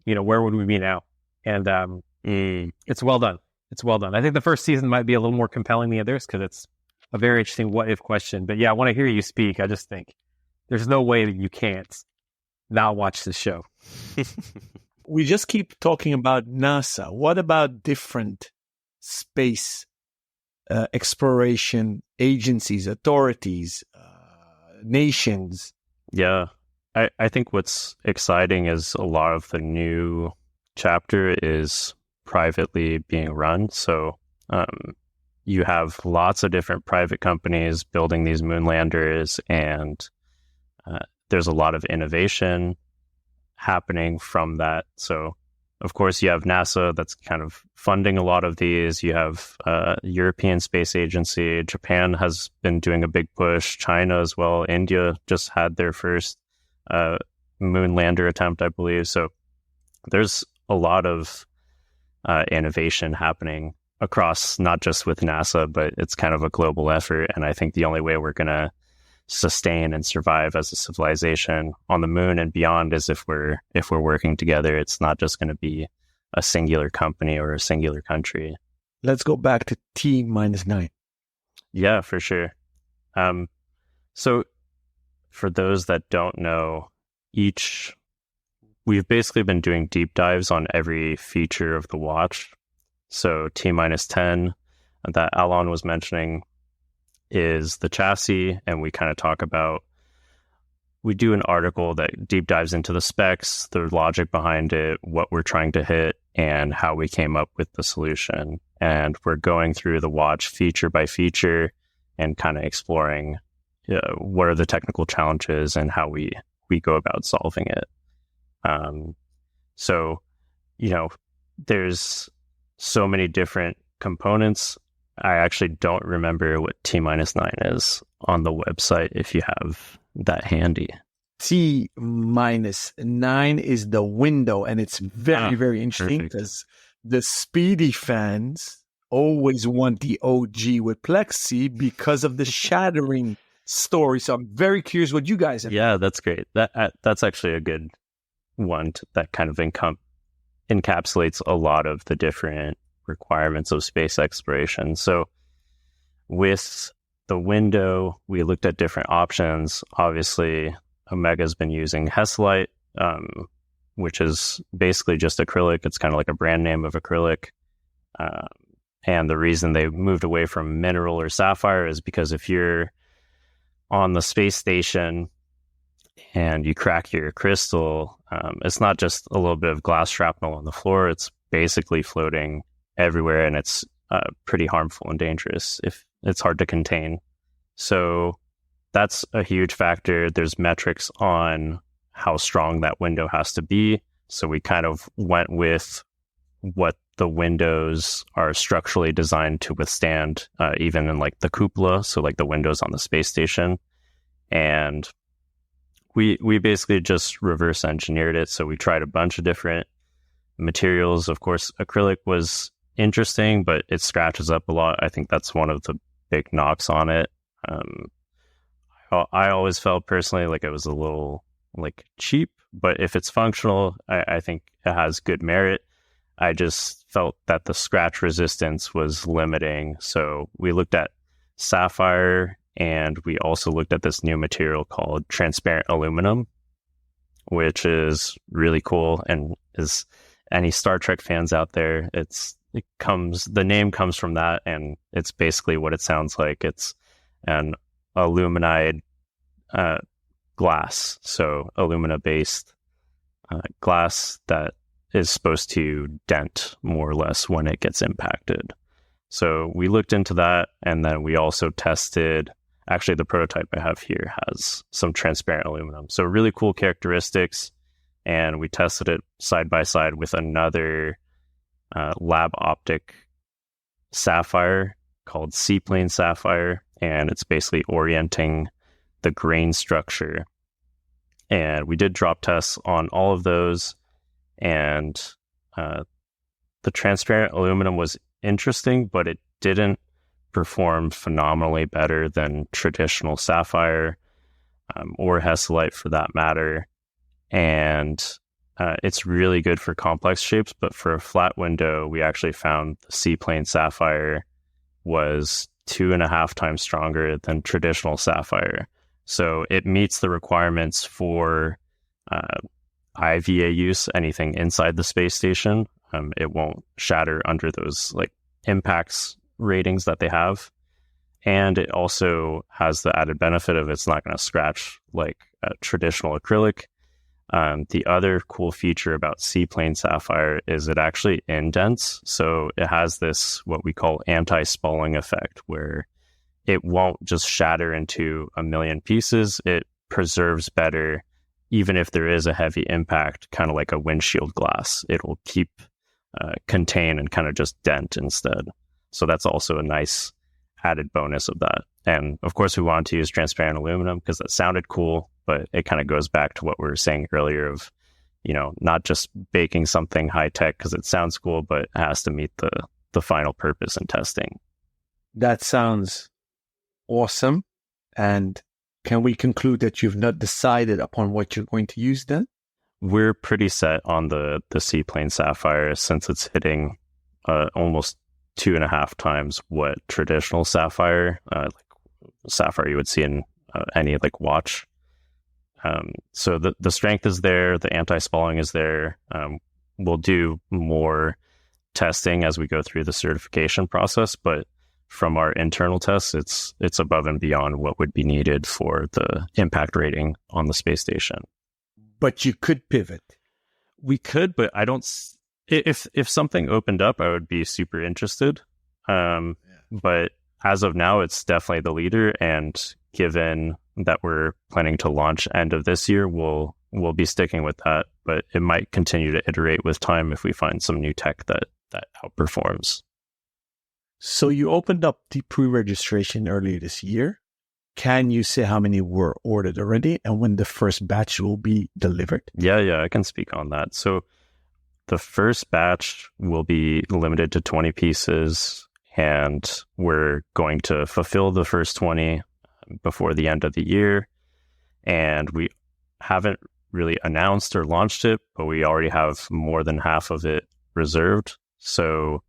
Where would we be now? And it's well done. It's well done. I think the first season might be a little more compelling than the others because it's a very interesting what if question. But yeah, when I hear you speak, I just think there's no way that you can't not watch this show. We just keep talking about NASA. What about different space exploration agencies, authorities, nations? Yeah, I think what's exciting is a lot of the new chapter is privately being run. So you have lots of different private companies building these moon landers, and there's a lot of innovation happening from that. So, of course, you have NASA that's kind of funding a lot of these. You have European Space Agency. Japan has been doing a big push. China as well. India just had their first moon lander attempt, I believe. So there's a lot of innovation happening across, not just with NASA, but it's kind of a global effort. And I think the only way we're going to sustain and survive as a civilization on the moon and beyond is if we're working together. It's not just going to be a singular company or a singular country. Let's go back to T-9. Yeah, for sure. So for those that don't know, we've basically been doing deep dives on every feature of the watch. So T-10 that Alon was mentioning is the chassis, and we kind of we do an article that deep dives into the specs, the logic behind it, what we're trying to hit, and how we came up with the solution. And we're going through the watch feature by feature and kind of exploring what are the technical challenges and how we go about solving it. So, there's so many different components. I actually don't remember what T-9 is on the website if you have that handy. T-9 is the window, and it's very, very interesting because the Speedy fans always want the OG with Plexi because of the shattering story. So I'm very curious what you guys have. Yeah, that's great. That's actually a good one that kind of encapsulates a lot of the different requirements of space exploration. So with the window, we looked at different options. Obviously, Omega's been using Hesalite, which is basically just acrylic. It's kind of like a brand name of acrylic. And the reason they moved away from mineral or sapphire is because if you're on the space station and you crack your crystal, it's not just a little bit of glass shrapnel on the floor. It's basically floating everywhere, and it's pretty harmful and dangerous if it's hard to contain. So that's a huge factor. There's metrics on how strong that window has to be. So we kind of went with what the windows are structurally designed to withstand, even in like the cupola, so like the windows on the space station. And we basically just reverse engineered it. So we tried a bunch of different materials. Of course, acrylic was interesting, but it scratches up a lot. I think that's one of the big knocks on it. I always felt personally like it was a little like cheap, but if it's functional, I think it has good merit. I just felt that the scratch resistance was limiting. So we looked at sapphire, and we also looked at this new material called transparent aluminum, which is really cool. And is any Star Trek fans out there, the name comes from that, and it's basically what it sounds like. It's and aluminide glass, so alumina-based glass that is supposed to dent more or less when it gets impacted. So we looked into that, and then we also tested, actually the prototype I have here has some transparent aluminum. So really cool characteristics, and we tested it side by side with another lab optic sapphire called C-plane sapphire, and it's basically orienting the grain structure. And we did drop tests on all of those, and the transparent aluminum was interesting, but it didn't perform phenomenally better than traditional sapphire or hesselite for that matter. And it's really good for complex shapes, but for a flat window, we actually found the C-plane sapphire was 2.5 times stronger than traditional sapphire. So it meets the requirements for IVA use, anything inside the space station. It won't shatter under those like impacts ratings that they have. And it also has the added benefit of it's not going to scratch like a traditional acrylic. The other cool feature about C-plane sapphire is it actually indents. So it has this, what we call anti-spalling effect, where it won't just shatter into a million pieces. It preserves better, even if there is a heavy impact, kind of like a windshield glass. It will keep, contain and kind of just dent instead. So that's also a nice added bonus of that. And of course, we wanted to use transparent aluminum because that sounded cool, but it kind of goes back to what we were saying earlier of, you know, not just baking something high tech because it sounds cool, but it has to meet the final purpose in testing. That sounds awesome. And can we conclude that you've not decided upon what you're going to use then? We're pretty set on the C-plane sapphire since it's hitting almost 2.5 times what traditional sapphire, like sapphire you would see in any like watch. So the strength is there, the anti-spalling is there. We'll do more testing as we go through the certification process, but from our internal tests, it's above and beyond what would be needed for the impact rating on the space station. But you could pivot. We could, but I don't. If something opened up, I would be super interested. But as of now, it's definitely the leader. And given that we're planning to launch end of this year, we'll be sticking with that. But it might continue to iterate with time if we find some new tech that outperforms. So you opened up the pre-registration earlier this year. Can you say how many were ordered already and when the first batch will be delivered? Yeah, I can speak on that. So the first batch will be limited to 20 pieces, and we're going to fulfill the first 20 before the end of the year. And we haven't really announced or launched it, but we already have more than half of it reserved. So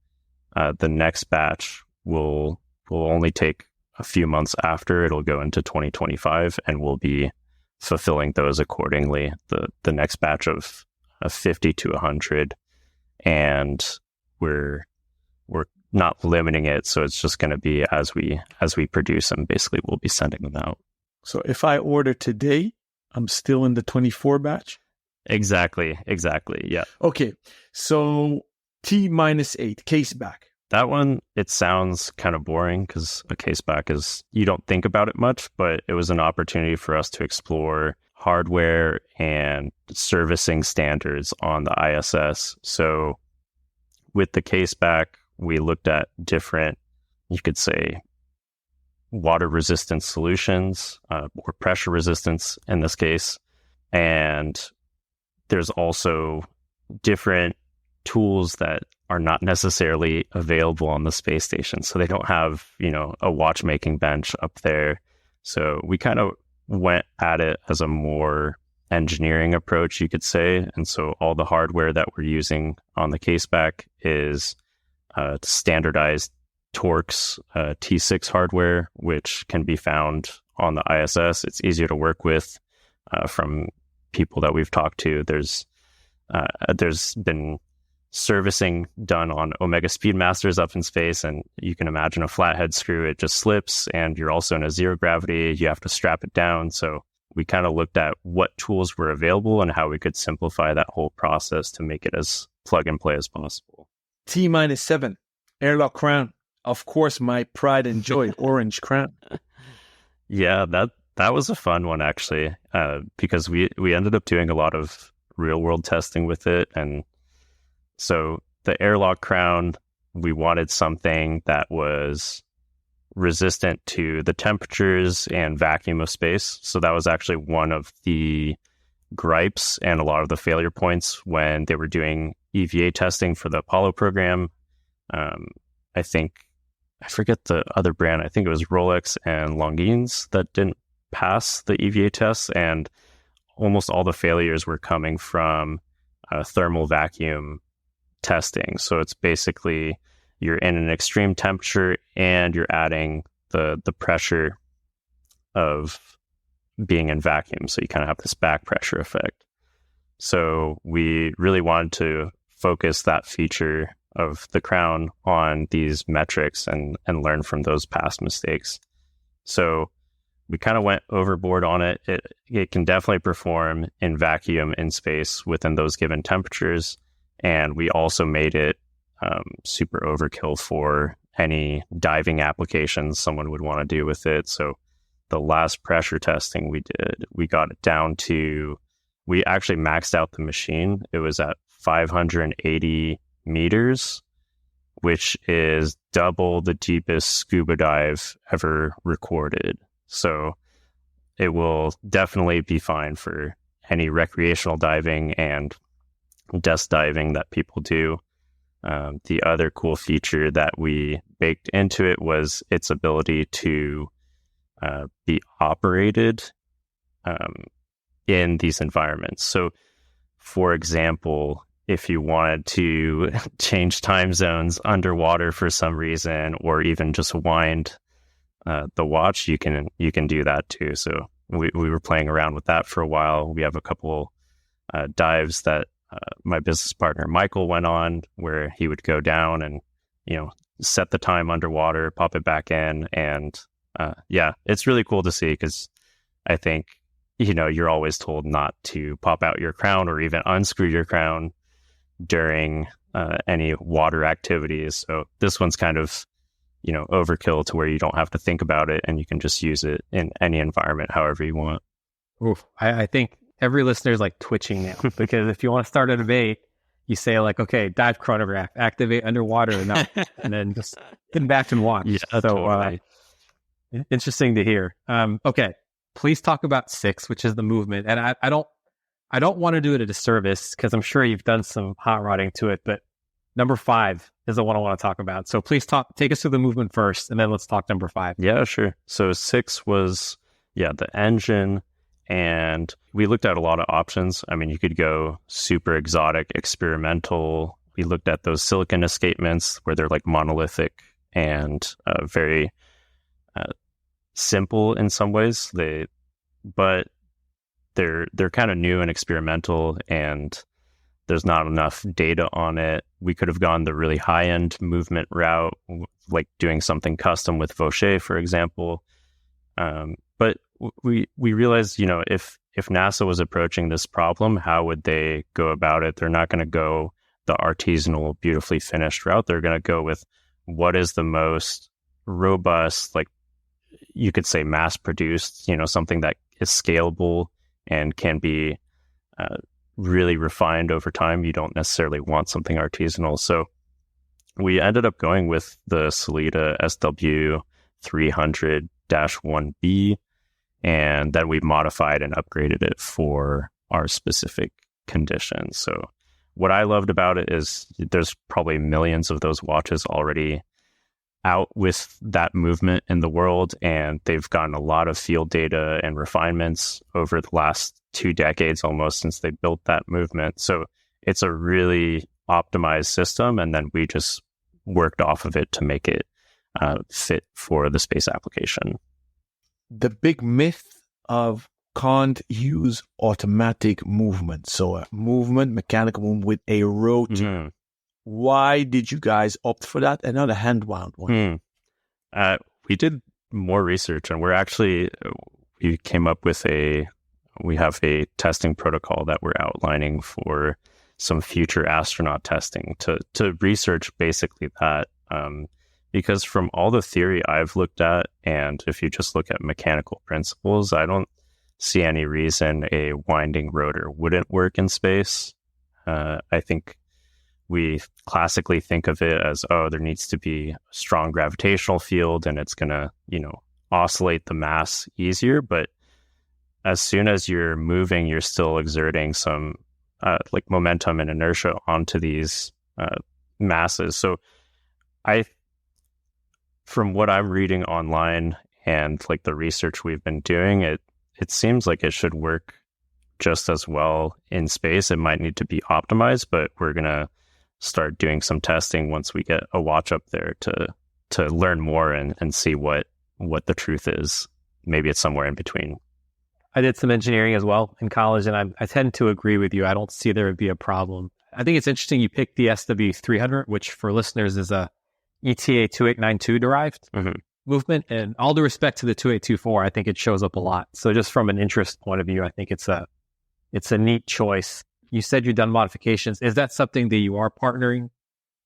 the next batch will only take a few months after. It'll go into 2025, and we'll be fulfilling those accordingly. The next batch of 50 to 100, and we're not limiting it, so it's just going to be as we produce them. Basically, we'll be sending them out. So if I order today, I'm still in the 24 batch? Exactly. Yeah. Okay. So T-8 case back. That one, it sounds kind of boring because a case back is, you don't think about it much, but it was an opportunity for us to explore hardware and servicing standards on the ISS. So with the case back, we looked at different, you could say, water resistant solutions or pressure resistance in this case. And there's also different tools that are not necessarily available on the space station. So they don't have, a watchmaking bench up there. So we kind of went at it as a more engineering approach, you could say. And so all the hardware that we're using on the case back is standardized Torx T6 hardware, which can be found on the ISS. It's easier to work with from people that we've talked to. There's been servicing done on Omega Speedmasters up in space. And you can imagine a flathead screw, it just slips, and you're also in a zero gravity. You have to strap it down. So we kind of looked at what tools were available and how we could simplify that whole process to make it as plug and play as possible. T-7, airlock crown. Of course, my pride and joy, orange crown. Yeah, that was a fun one, actually, because we ended up doing a lot of real world testing with it. And so the airlock crown, we wanted something that was resistant to the temperatures and vacuum of space. So that was actually one of the gripes and a lot of the failure points when they were doing EVA testing for the Apollo program. I forget the other brand. I think it was Rolex and Longines that didn't pass the EVA tests, and almost all the failures were coming from thermal vacuum testing. So it's basically you're in an extreme temperature and you're adding the pressure of being in vacuum. So you kind of have this back pressure effect. So we really wanted to focus that feature of the crown on these metrics and learn from those past mistakes. So we kind of went overboard on it. It can definitely perform in vacuum in space within those given temperatures. And we also made it super overkill for any diving applications someone would want to do with it. So the last pressure testing we did, we got it down to, we actually maxed out the machine. It was at 580 meters, which is double the deepest scuba dive ever recorded. So it will definitely be fine for any recreational diving and desk diving that people do. The other cool feature that we baked into it was its ability to be operated in these environments. So, for example, if you wanted to change time zones underwater for some reason, or even just wind the watch, you can do that too. So we were playing around with that for a while. We have a couple dives that my business partner Michael went on, where he would go down and set the time underwater, pop it back in, and it's really cool to see, because I think you're always told not to pop out your crown or even unscrew your crown during any water activities. So this one's kind of overkill to where you don't have to think about it and you can just use it in any environment however you want. Oof, I think every listener is like twitching now, because if you want to start a debate, you say like, okay, dive chronograph, activate underwater or not, and then just get back and watch. Yeah, so totally. Interesting to hear. Okay, please talk about 6, which is the movement. And I don't want to do it a disservice, because I'm sure you've done some hot rodding to it, but number 5 is the one I want to talk about. So please take us through the movement first, and then let's talk number 5. Yeah, sure. So 6 was, the engine, and we looked at a lot of options. I mean, you could go super exotic, experimental. We looked at those silicon escapements where they're like monolithic and very simple in some ways. But they're kind of new and experimental, and there's not enough data on it. We could have gone the really high-end movement route, like doing something custom with Vaucher, for example. But we realized, if NASA was approaching this problem, how would they go about it? They're not going to go the artisanal, beautifully finished route. They're going to go with what is the most robust, like you could say mass-produced, something that is scalable and can be really refined over time. You don't necessarily want something artisanal. So we ended up going with the Sellita SW300-1B, and then we modified and upgraded it for our specific conditions. So what I loved about it is there's probably millions of those watches already out with that movement in the world, and they've gotten a lot of field data and refinements over the last 2 decades almost since they built that movement. So it's a really optimized system, and then we just worked off of it to make it fit for the space application. The big myth of can't use automatic movement. So a movement, mechanical movement with a rotor. Mm-hmm. Why did you guys opt for that and not a hand-wound one? We did more research, and we came up with we have a testing protocol that we're outlining for some future astronaut testing to research basically that. Because from all the theory I've looked at, and if you just look at mechanical principles, I don't see any reason a winding rotor wouldn't work in space. I think we classically think of it as, there needs to be a strong gravitational field and it's going to, oscillate the mass easier. But as soon as you're moving, you're still exerting some like momentum and inertia onto these masses. So from what I'm reading online and like the research we've been doing, it seems like it should work just as well in space. It might need to be optimized, but we're going to start doing some testing once we get a watch up there to learn more and see what the truth is. Maybe it's somewhere in between. I did some engineering as well in college, and I tend to agree with you. I don't see there would be a problem. I think it's interesting you picked the SW300, which for listeners is a ETA 2892 derived movement. And all due respect to the 2824, I think it shows up a lot. So just from an interest point of view, I think it's a neat choice. You said you've done modifications. Is that something that you are partnering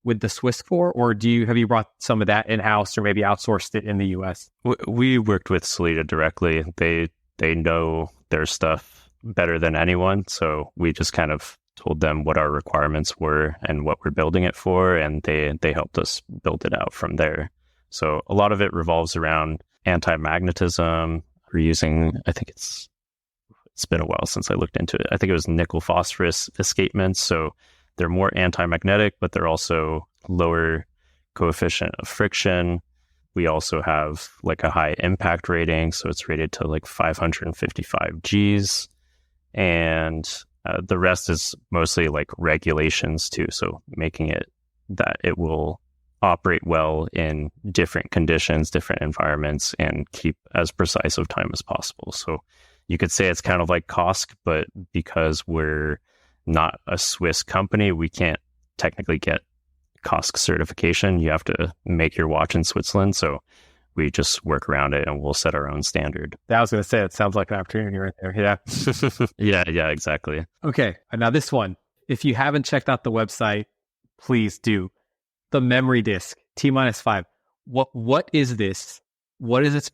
with the Swiss for, or have you brought some of that in-house or maybe outsourced it in the US? We worked with Salida directly. They know their stuff better than anyone. So we just kind of told them what our requirements were and what we're building it for, and they helped us build it out from there. So a lot of it revolves around anti-magnetism. We're using, I think it's been a while since I looked into it. I think it was nickel phosphorus escapements. So they're more anti-magnetic, but they're also lower coefficient of friction. We also have like a high impact rating. So it's rated to like 555 Gs. And the rest is mostly like regulations too. So making it that it will operate well in different conditions, different environments, and keep as precise of time as possible. So you could say it's kind of like COSC, but because we're not a Swiss company, we can't technically get COSC certification. You have to make your watch in Switzerland. So we just work around it and we'll set our own standard. I was going to say, it sounds like an opportunity right there. Yeah. Yeah, exactly. Okay. Now this one, if you haven't checked out the website, please do. The memory disk, T-5. What is this? What is its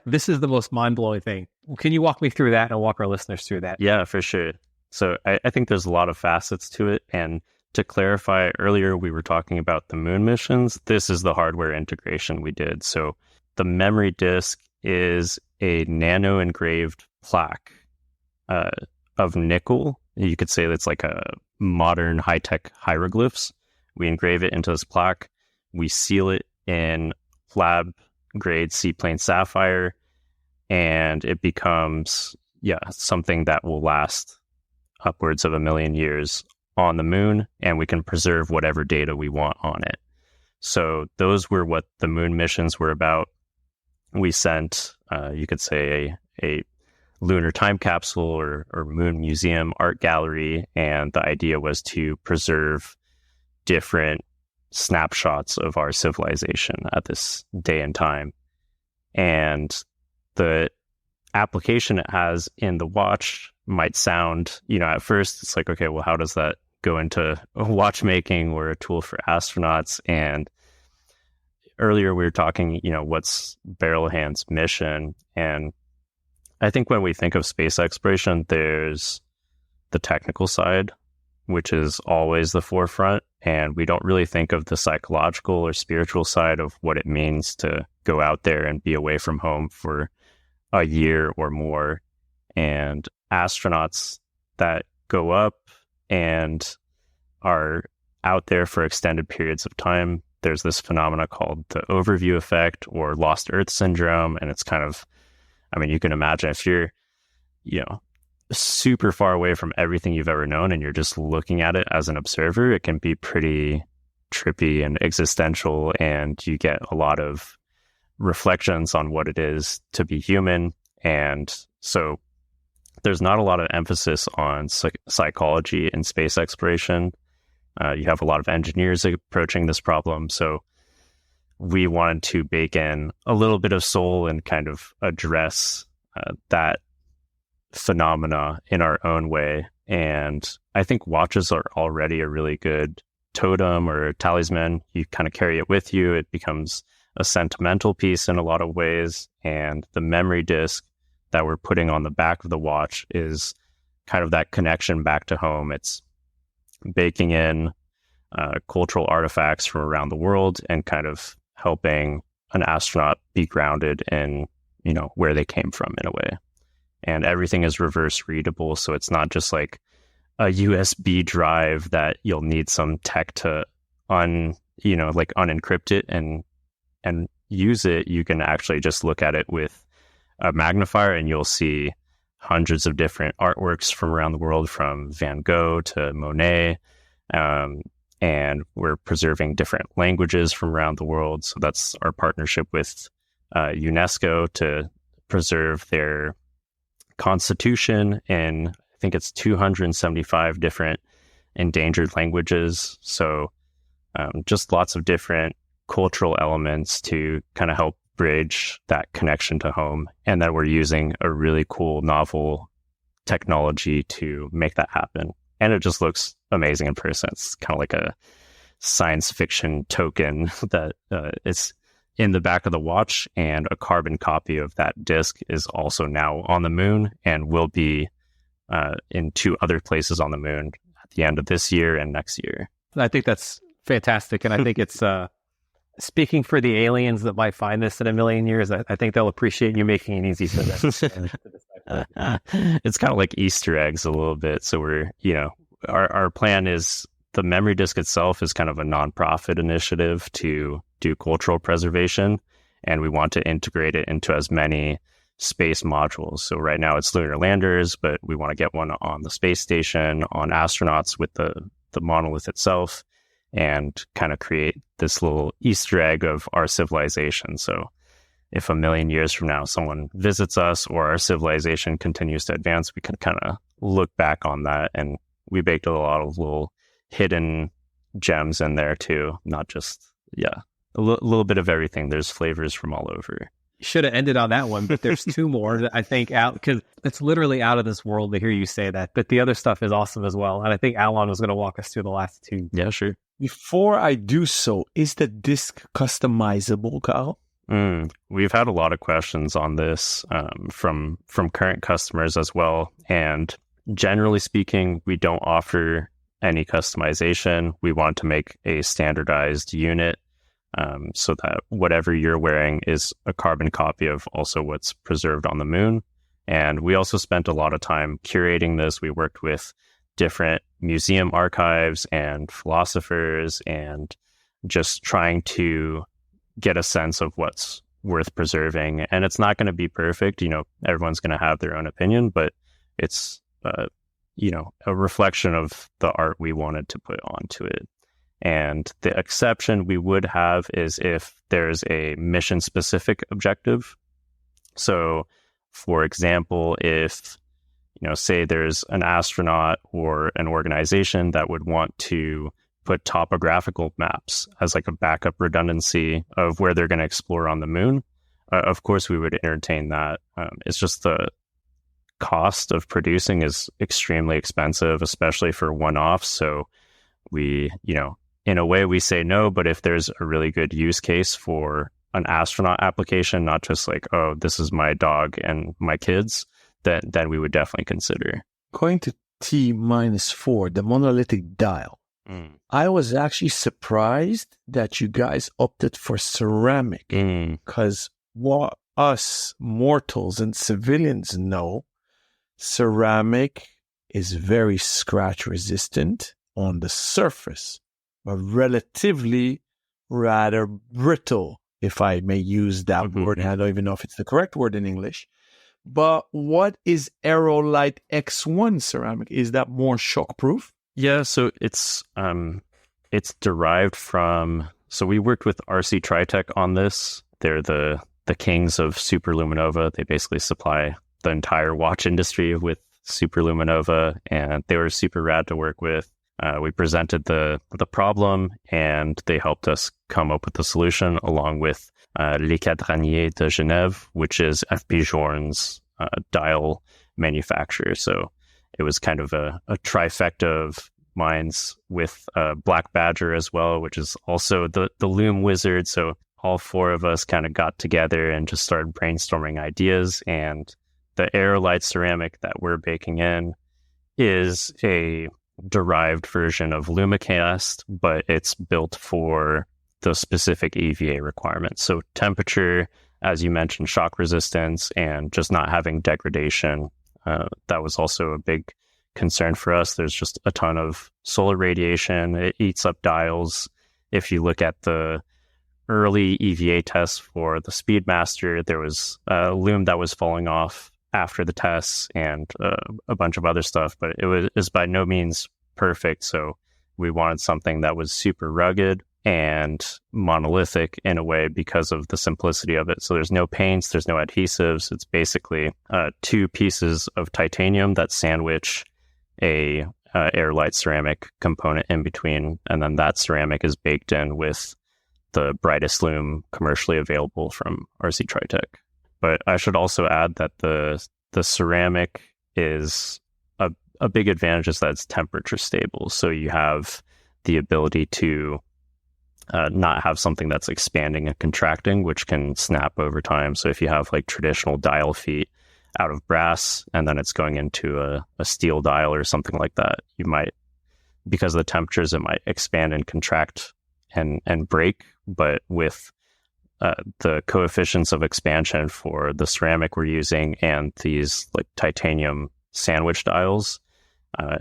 this is the most mind-blowing thing. Can you walk me through that and walk our listeners through that? Yeah, for sure. So I think there's a lot of facets to it. And to clarify, earlier we were talking about the moon missions. This is the hardware integration we did. So the memory disk is a nano-engraved plaque of nickel. You could say it's like a modern high-tech hieroglyphs. We engrave it into this plaque. We seal it in lab-grade C-plane sapphire, and it becomes something that will last upwards of 1 million years on the moon, and we can preserve whatever data we want on it. So those were what the moon missions were about. We sent, you could say, a lunar time capsule or moon museum art gallery, and the idea was to preserve different snapshots of our civilization at this day and time. And the application it has in the watch might sound, at first it's like, okay, well, how does that go into watchmaking or a tool for astronauts? And earlier we were talking, what's Barrelhand's mission? And I think when we think of space exploration, there's the technical side, which is always the forefront. And we don't really think of the psychological or spiritual side of what it means to go out there and be away from home for a year or more. And astronauts that go up and are out there for extended periods of time, there's this phenomena called the overview effect or lost Earth syndrome. And it's kind of, you can imagine if you're, super far away from everything you've ever known and you're just looking at it as an observer, it can be pretty trippy and existential, and you get a lot of reflections on what it is to be human. And so there's not a lot of emphasis on psychology in space exploration. You have a lot of engineers approaching this problem. So we wanted to bake in a little bit of soul and kind of address that phenomena in our own way. And I think watches are already a really good totem or talisman. You kind of carry it with you. It becomes a sentimental piece in a lot of ways. And the memory disk that we're putting on the back of the watch is kind of that connection back to home. It's baking in cultural artifacts from around the world and kind of helping an astronaut be grounded in, where they came from in a way. And everything is reverse readable. So it's not just like a USB drive that you'll need some tech to unencrypt it and use it. You can actually just look at it with a magnifier and you'll see hundreds of different artworks from around the world, from Van Gogh to Monet. And we're preserving different languages from around the world. So that's our partnership with UNESCO to preserve their constitution in, I think it's 275 different endangered languages. So just lots of different cultural elements to kind of help bridge that connection to home. And that we're using a really cool, novel technology to make that happen. And it just looks amazing in person. It's kind of like a science fiction token that it's in the back of the watch, and a carbon copy of that disc is also now on the moon and will be in 2 other places on the moon at the end of this year and next year. I think that's fantastic. And I think it's speaking for the aliens that might find this in a million years, I think they'll appreciate you making it easy for them. It's kind of like Easter eggs a little bit. So we're, our plan is the memory disk itself is kind of a nonprofit initiative to do cultural preservation. And we want to integrate it into as many space modules. So right now it's lunar landers, but we want to get one on the space station, on astronauts with the monolith itself, and kind of create this little Easter egg of our civilization. So if a million years from now someone visits us or our civilization continues to advance, we can kind of look back on that. And we baked a lot of little hidden gems in there too, not just, a little bit of everything. There's flavors from all over. You should have ended on that one, but there's 2 more that I think out, because it's literally out of this world to hear you say that. But the other stuff is awesome as well. And I think Alon was going to walk us through the last 2. Yeah, sure. Before I do so, is the disc customizable, Karel? We've had a lot of questions on this from current customers as well. And generally speaking, we don't offer any customization. We want to make a standardized unit so that whatever you're wearing is a carbon copy of also what's preserved on the moon. And we also spent a lot of time curating this. We worked with different museum archives and philosophers and just trying to get a sense of what's worth preserving. And it's not going to be perfect. Everyone's going to have their own opinion, but it's, a reflection of the art we wanted to put onto it. And the exception we would have is if there's a mission specific objective. So for example, if, say there's an astronaut or an organization that would want to put topographical maps as like a backup redundancy of where they're going to explore on the moon, of course we would entertain that. It's just the cost of producing is extremely expensive, especially for one-offs. So we, in a way we say no, but if there's a really good use case for an astronaut application, not just like, oh, this is my dog and my kids, then we would definitely consider. Going to T-4, the monolithic dial. I was actually surprised that you guys opted for ceramic, because what us mortals and civilians know, ceramic is very scratch resistant on the surface, but relatively rather brittle, if I may use that word. I don't even know if it's the correct word in English. But what is Aerolite X1 ceramic? Is that more shockproof? Yeah, so it's derived from, so we worked with RC Tritech on this. They're the kings of superluminova. They basically supply the entire watch industry with superluminova, and they were super rad to work with. We presented the problem, and they helped us come up with a solution along with Les Cadraniers de Genève, which is FP Journe's dial manufacturer. So it was kind of a trifecta of minds with Black Badger as well, which is also the loom wizard. So all four of us kind of got together and just started brainstorming ideas. And the Aerolite ceramic that we're baking in is a derived version of Lumicast, but it's built for the specific EVA requirements. So temperature, as you mentioned, shock resistance, and just not having degradation. That was also a big concern for us. There's just a ton of solar radiation. It eats up dials. If you look at the early EVA tests for the Speedmaster, there was a loom that was falling off after the tests and a bunch of other stuff, but it was by no means perfect. So we wanted something that was super rugged and monolithic in a way because of the simplicity of it. So there's no paints, there's no adhesives. It's basically two pieces of titanium that sandwich a Aerolite ceramic component in between, and then that ceramic is baked in with the brightest loom commercially available from RC Tritech. But I should also add that the ceramic is a big advantage is that it's temperature stable. So you have the ability to not have something that's expanding and contracting, which can snap over time. So if you have like traditional dial feet out of brass and then it's going into a steel dial or something like that, you might, because of the temperatures, it might expand and contract and break. But with the coefficients of expansion for the ceramic we're using and these like titanium sandwich dials,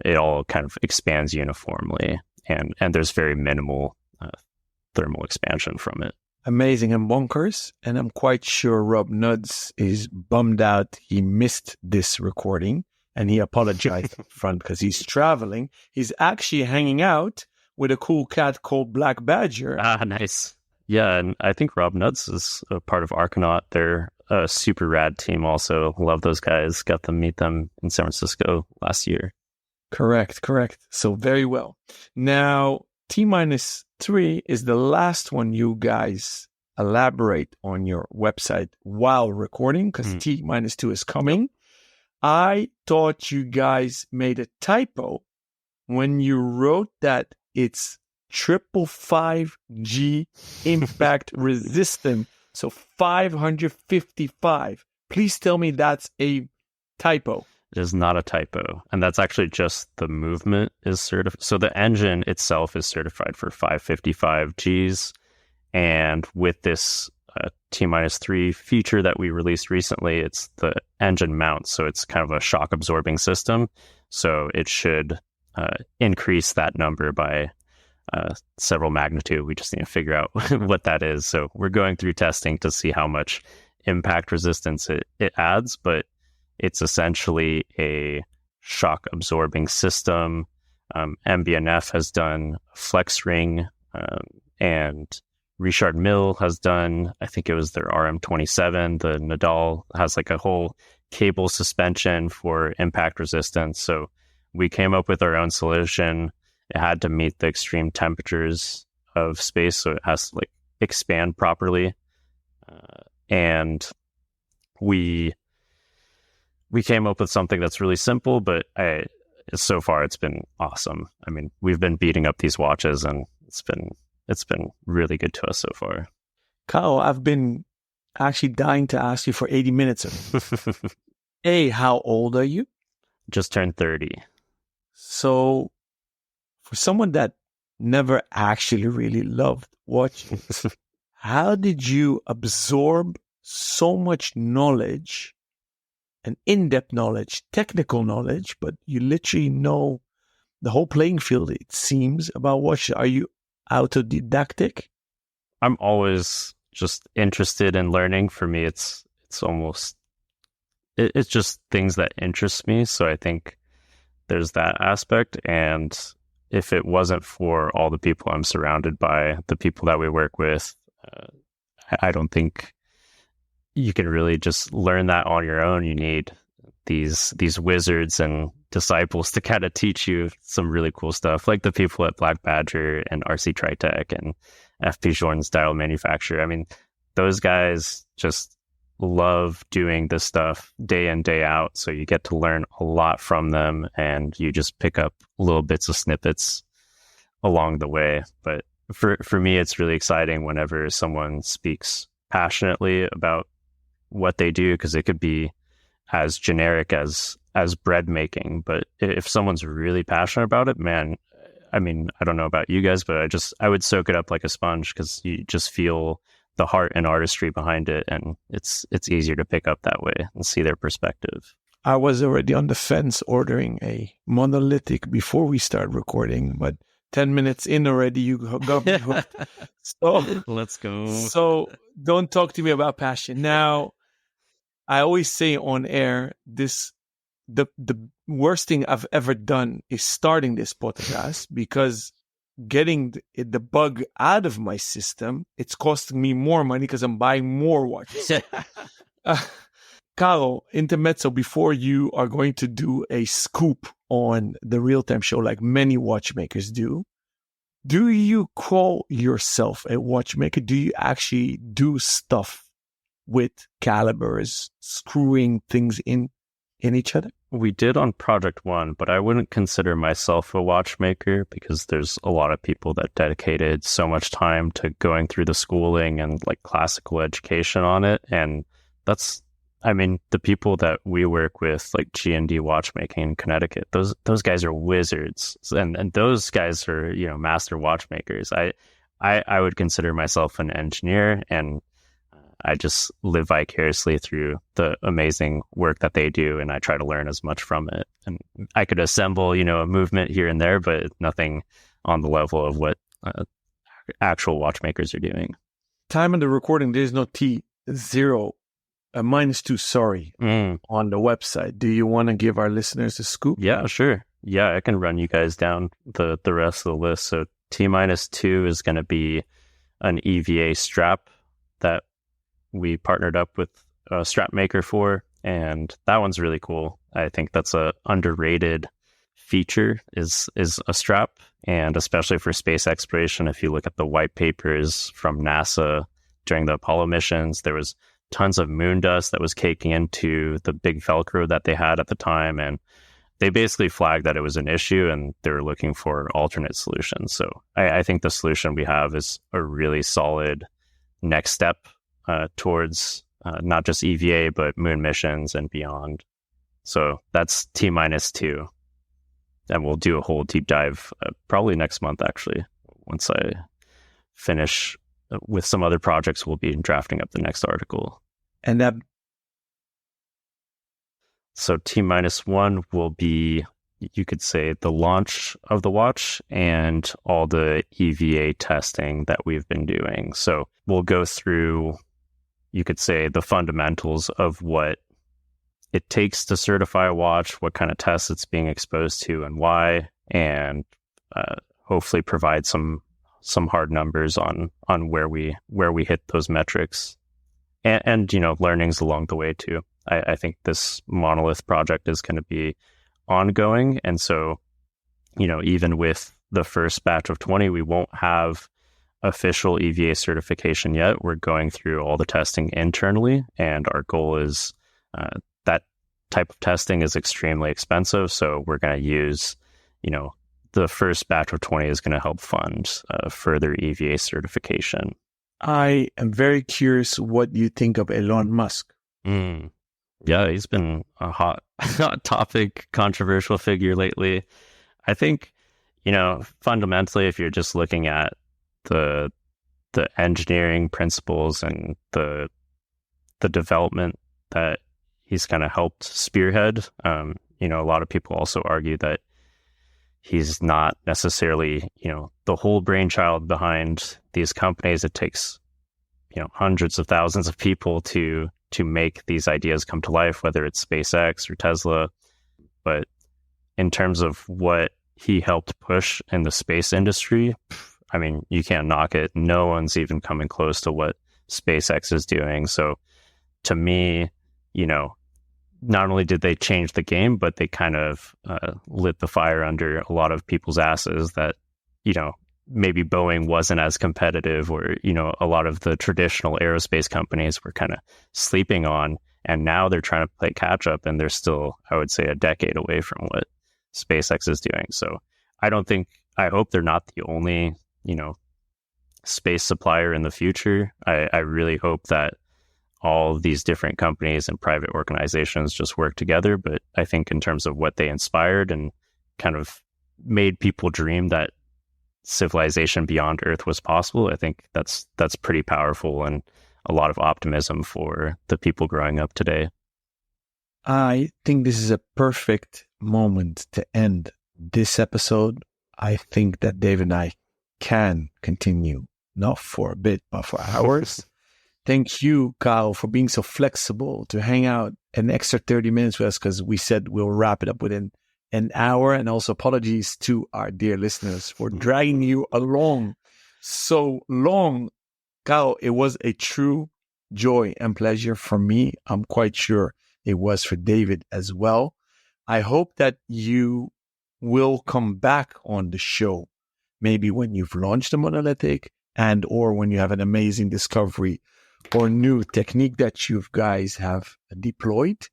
it all kind of expands uniformly, and there's very minimal thermal expansion from it. Amazing and bonkers. And I'm quite sure Rob Nuds is bummed out he missed this recording, and he apologized up front because he's traveling. He's actually hanging out with a cool cat called Black Badger. Ah, nice. Yeah, and I think Rob Nuds is a part of Archanaut. They're a super rad team also. Love those guys. Got to meet them in San Francisco last year. Correct. So very well. Now, T-3 is the last one you guys elaborate on your website while recording, because T-2 is coming. I thought you guys made a typo when you wrote that it's 555G impact resistant, so 555. Please tell me that's a typo. It is not a typo, and that's actually just the movement is certified. So the engine itself is certified for 555 Gs, and with this T-3 feature that we released recently, it's the engine mount, so it's kind of a shock absorbing system. So it should increase that number by several magnitude. We just need to figure out what that is. So we're going through testing to see how much impact resistance it adds, but it's essentially a shock absorbing system. MBNF has done flex ring, and Richard Mille has done, I think it was their RM27. The Nadal has like a whole cable suspension for impact resistance. So we came up with our own solution. It had to meet the extreme temperatures of space, so it has to like expand properly. And we came up with something that's really simple, but so far it's been awesome. I mean, we've been beating up these watches, and it's been really good to us so far. Karel, I've been actually dying to ask you for 80 minutes. How old are you? Just turned 30. So for someone that never actually really loved watches, how did you absorb so much knowledge and in-depth knowledge, technical knowledge, but you literally know the whole playing field, it seems, about watches? Are you autodidactic? I'm always just interested in learning. For me, it's just things that interest me. So I think there's that aspect. And if it wasn't for all the people I'm surrounded by, the people that we work with, I don't think you can really just learn that on your own. You need these wizards and disciples to kind of teach you some really cool stuff, like the people at Black Badger and RC Tritech and FP Jordan's dial manufacturer. I mean, those guys just love doing this stuff day in, day out. So you get to learn a lot from them, and you just pick up little bits of snippets along the way. But for me, it's really exciting whenever someone speaks passionately about what they do, because it could be as generic as bread making. But if someone's really passionate about it, man, I mean, I don't know about you guys, but I would soak it up like a sponge, because you just feel the heart and artistry behind it, and it's easier to pick up that way and see their perspective. I was already on the fence ordering a monolithic before we start recording, but 10 minutes in already, you got me hooked. So let's go. So don't talk to me about passion. Now, I always say on air, the worst thing I've ever done is starting this podcast, because getting the bug out of my system, it's costing me more money because I'm buying more watches. Karel, intermezzo, before you are going to do a scoop on the real-time show like many watchmakers do you call yourself a watchmaker? Do you actually do stuff with calibers, screwing things in each other? We did on Project One, but I wouldn't consider myself a watchmaker, because there's a lot of people that dedicated so much time to going through the schooling and like classical education on it. And that's, I mean, the people that we work with, like G&D Watchmaking in Connecticut, those guys are wizards, and those guys are, you know, master watchmakers. I would consider myself an engineer, and I just live vicariously through the amazing work that they do, and I try to learn as much from it. And I could assemble, you know, a movement here and there, but nothing on the level of what actual watchmakers are doing. Time of the recording, there's no T0, -2, sorry, on the website. Do you want to give our listeners a scoop? Yeah, sure. Yeah, I can run you guys down the rest of the list. So T-2 is going to be an EVA strap that we partnered up with a strap maker for, and that one's really cool. I think that's a underrated feature is a strap, and especially for space exploration. If you look at the white papers from NASA during the Apollo missions, there was tons of moon dust that was caking into the big Velcro that they had at the time, and they basically flagged that it was an issue, and they were looking for alternate solutions. So I think the solution we have is a really solid next step towards not just EVA, but moon missions and beyond. So that's T-2. And we'll do a whole deep dive probably next month, actually. Once I finish with some other projects, we'll be drafting up the next article. And that... So T-1 will be, you could say, the launch of the watch and all the EVA testing that we've been doing. So we'll go through, you could say, the fundamentals of what it takes to certify a watch, what kind of tests it's being exposed to and why, and hopefully provide some hard numbers on where we hit those metrics, and you know, learnings along the way too. I think this Monolith project is going to be ongoing, and so, you know, even with the first batch of 20, we won't have official EVA certification yet. We're going through all the testing internally, and our goal is that type of testing is extremely expensive, so we're going to use, you know, the first batch of 20 is going to help fund further EVA certification. I am very curious what you think of Elon Musk. Yeah, he's been a hot topic, controversial figure lately. I think, you know, fundamentally, if you're just looking at the engineering principles and the development that he's kind of helped spearhead, you know, a lot of people also argue that he's not necessarily, you know, the whole brainchild behind these companies. It takes, you know, hundreds of thousands of people to make these ideas come to life, whether it's SpaceX or Tesla. But in terms of what he helped push in the space industry, I mean, you can't knock it. No one's even coming close to what SpaceX is doing. So to me, you know, not only did they change the game, but they kind of lit the fire under a lot of people's asses that, maybe Boeing wasn't as competitive, or, a lot of the traditional aerospace companies were kind of sleeping on. And now they're trying to play catch up, and they're still, I would say, a decade away from what SpaceX is doing. So I hope they're not the only, space supplier in the future. I really hope that all of these different companies and private organizations just work together. But I think in terms of what they inspired and kind of made people dream that civilization beyond Earth was possible, I think that's pretty powerful, and a lot of optimism for the people growing up today. I think this is a perfect moment to end this episode. I think that Dave and I can continue, not for a bit, but for hours. Thank you, Karel, for being so flexible to hang out an extra 30 minutes with us, because we said we'll wrap it up within an hour. And also apologies to our dear listeners for dragging you along so long. Karel, it was a true joy and pleasure for me. I'm quite sure it was for David as well. I hope that you will come back on the show, maybe when you've launched the Monolithic, and or when you have an amazing discovery or new technique that you guys have deployed.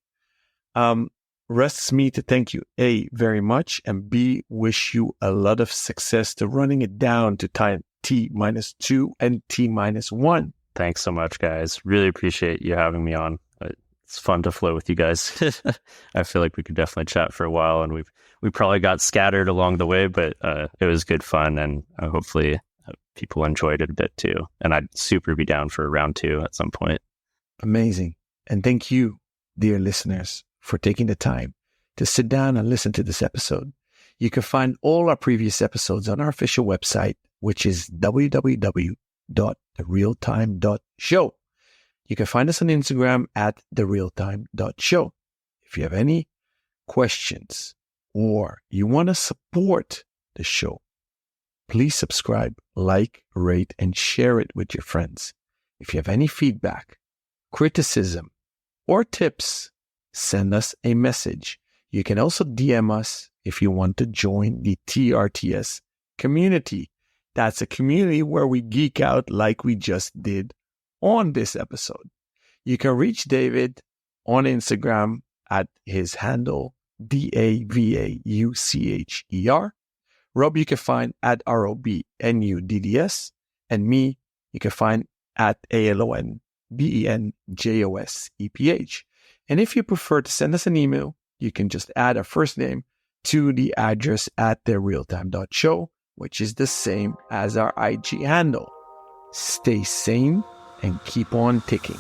Rests me to thank you, A, very much, and B, wish you a lot of success to running it down to time T-2 and T-1. Thanks so much, guys. Really appreciate you having me on. It's fun to flow with you guys. I feel like we could definitely chat for a while, and we probably got scattered along the way, but it was good fun, and hopefully people enjoyed it a bit too. And I'd super be down for round 2 at some point. Amazing. And thank you, dear listeners, for taking the time to sit down and listen to this episode. You can find all our previous episodes on our official website, which is www.therealtime.show. You can find us on Instagram at therealtime.show. If you have any questions or you want to support the show, please subscribe, like, rate, and share it with your friends. If you have any feedback, criticism, or tips, send us a message. You can also DM us if you want to join the TRTS community. That's a community where we geek out like we just did on this episode. You can reach David on Instagram at his handle, DAVAUCHER. Rob, you can find at ROBNUDDS. And me, you can find at ALONBENJOSEPH. And if you prefer to send us an email, you can just add our first name to the address at therealtime.show, which is the same as our IG handle. Stay sane and keep on ticking.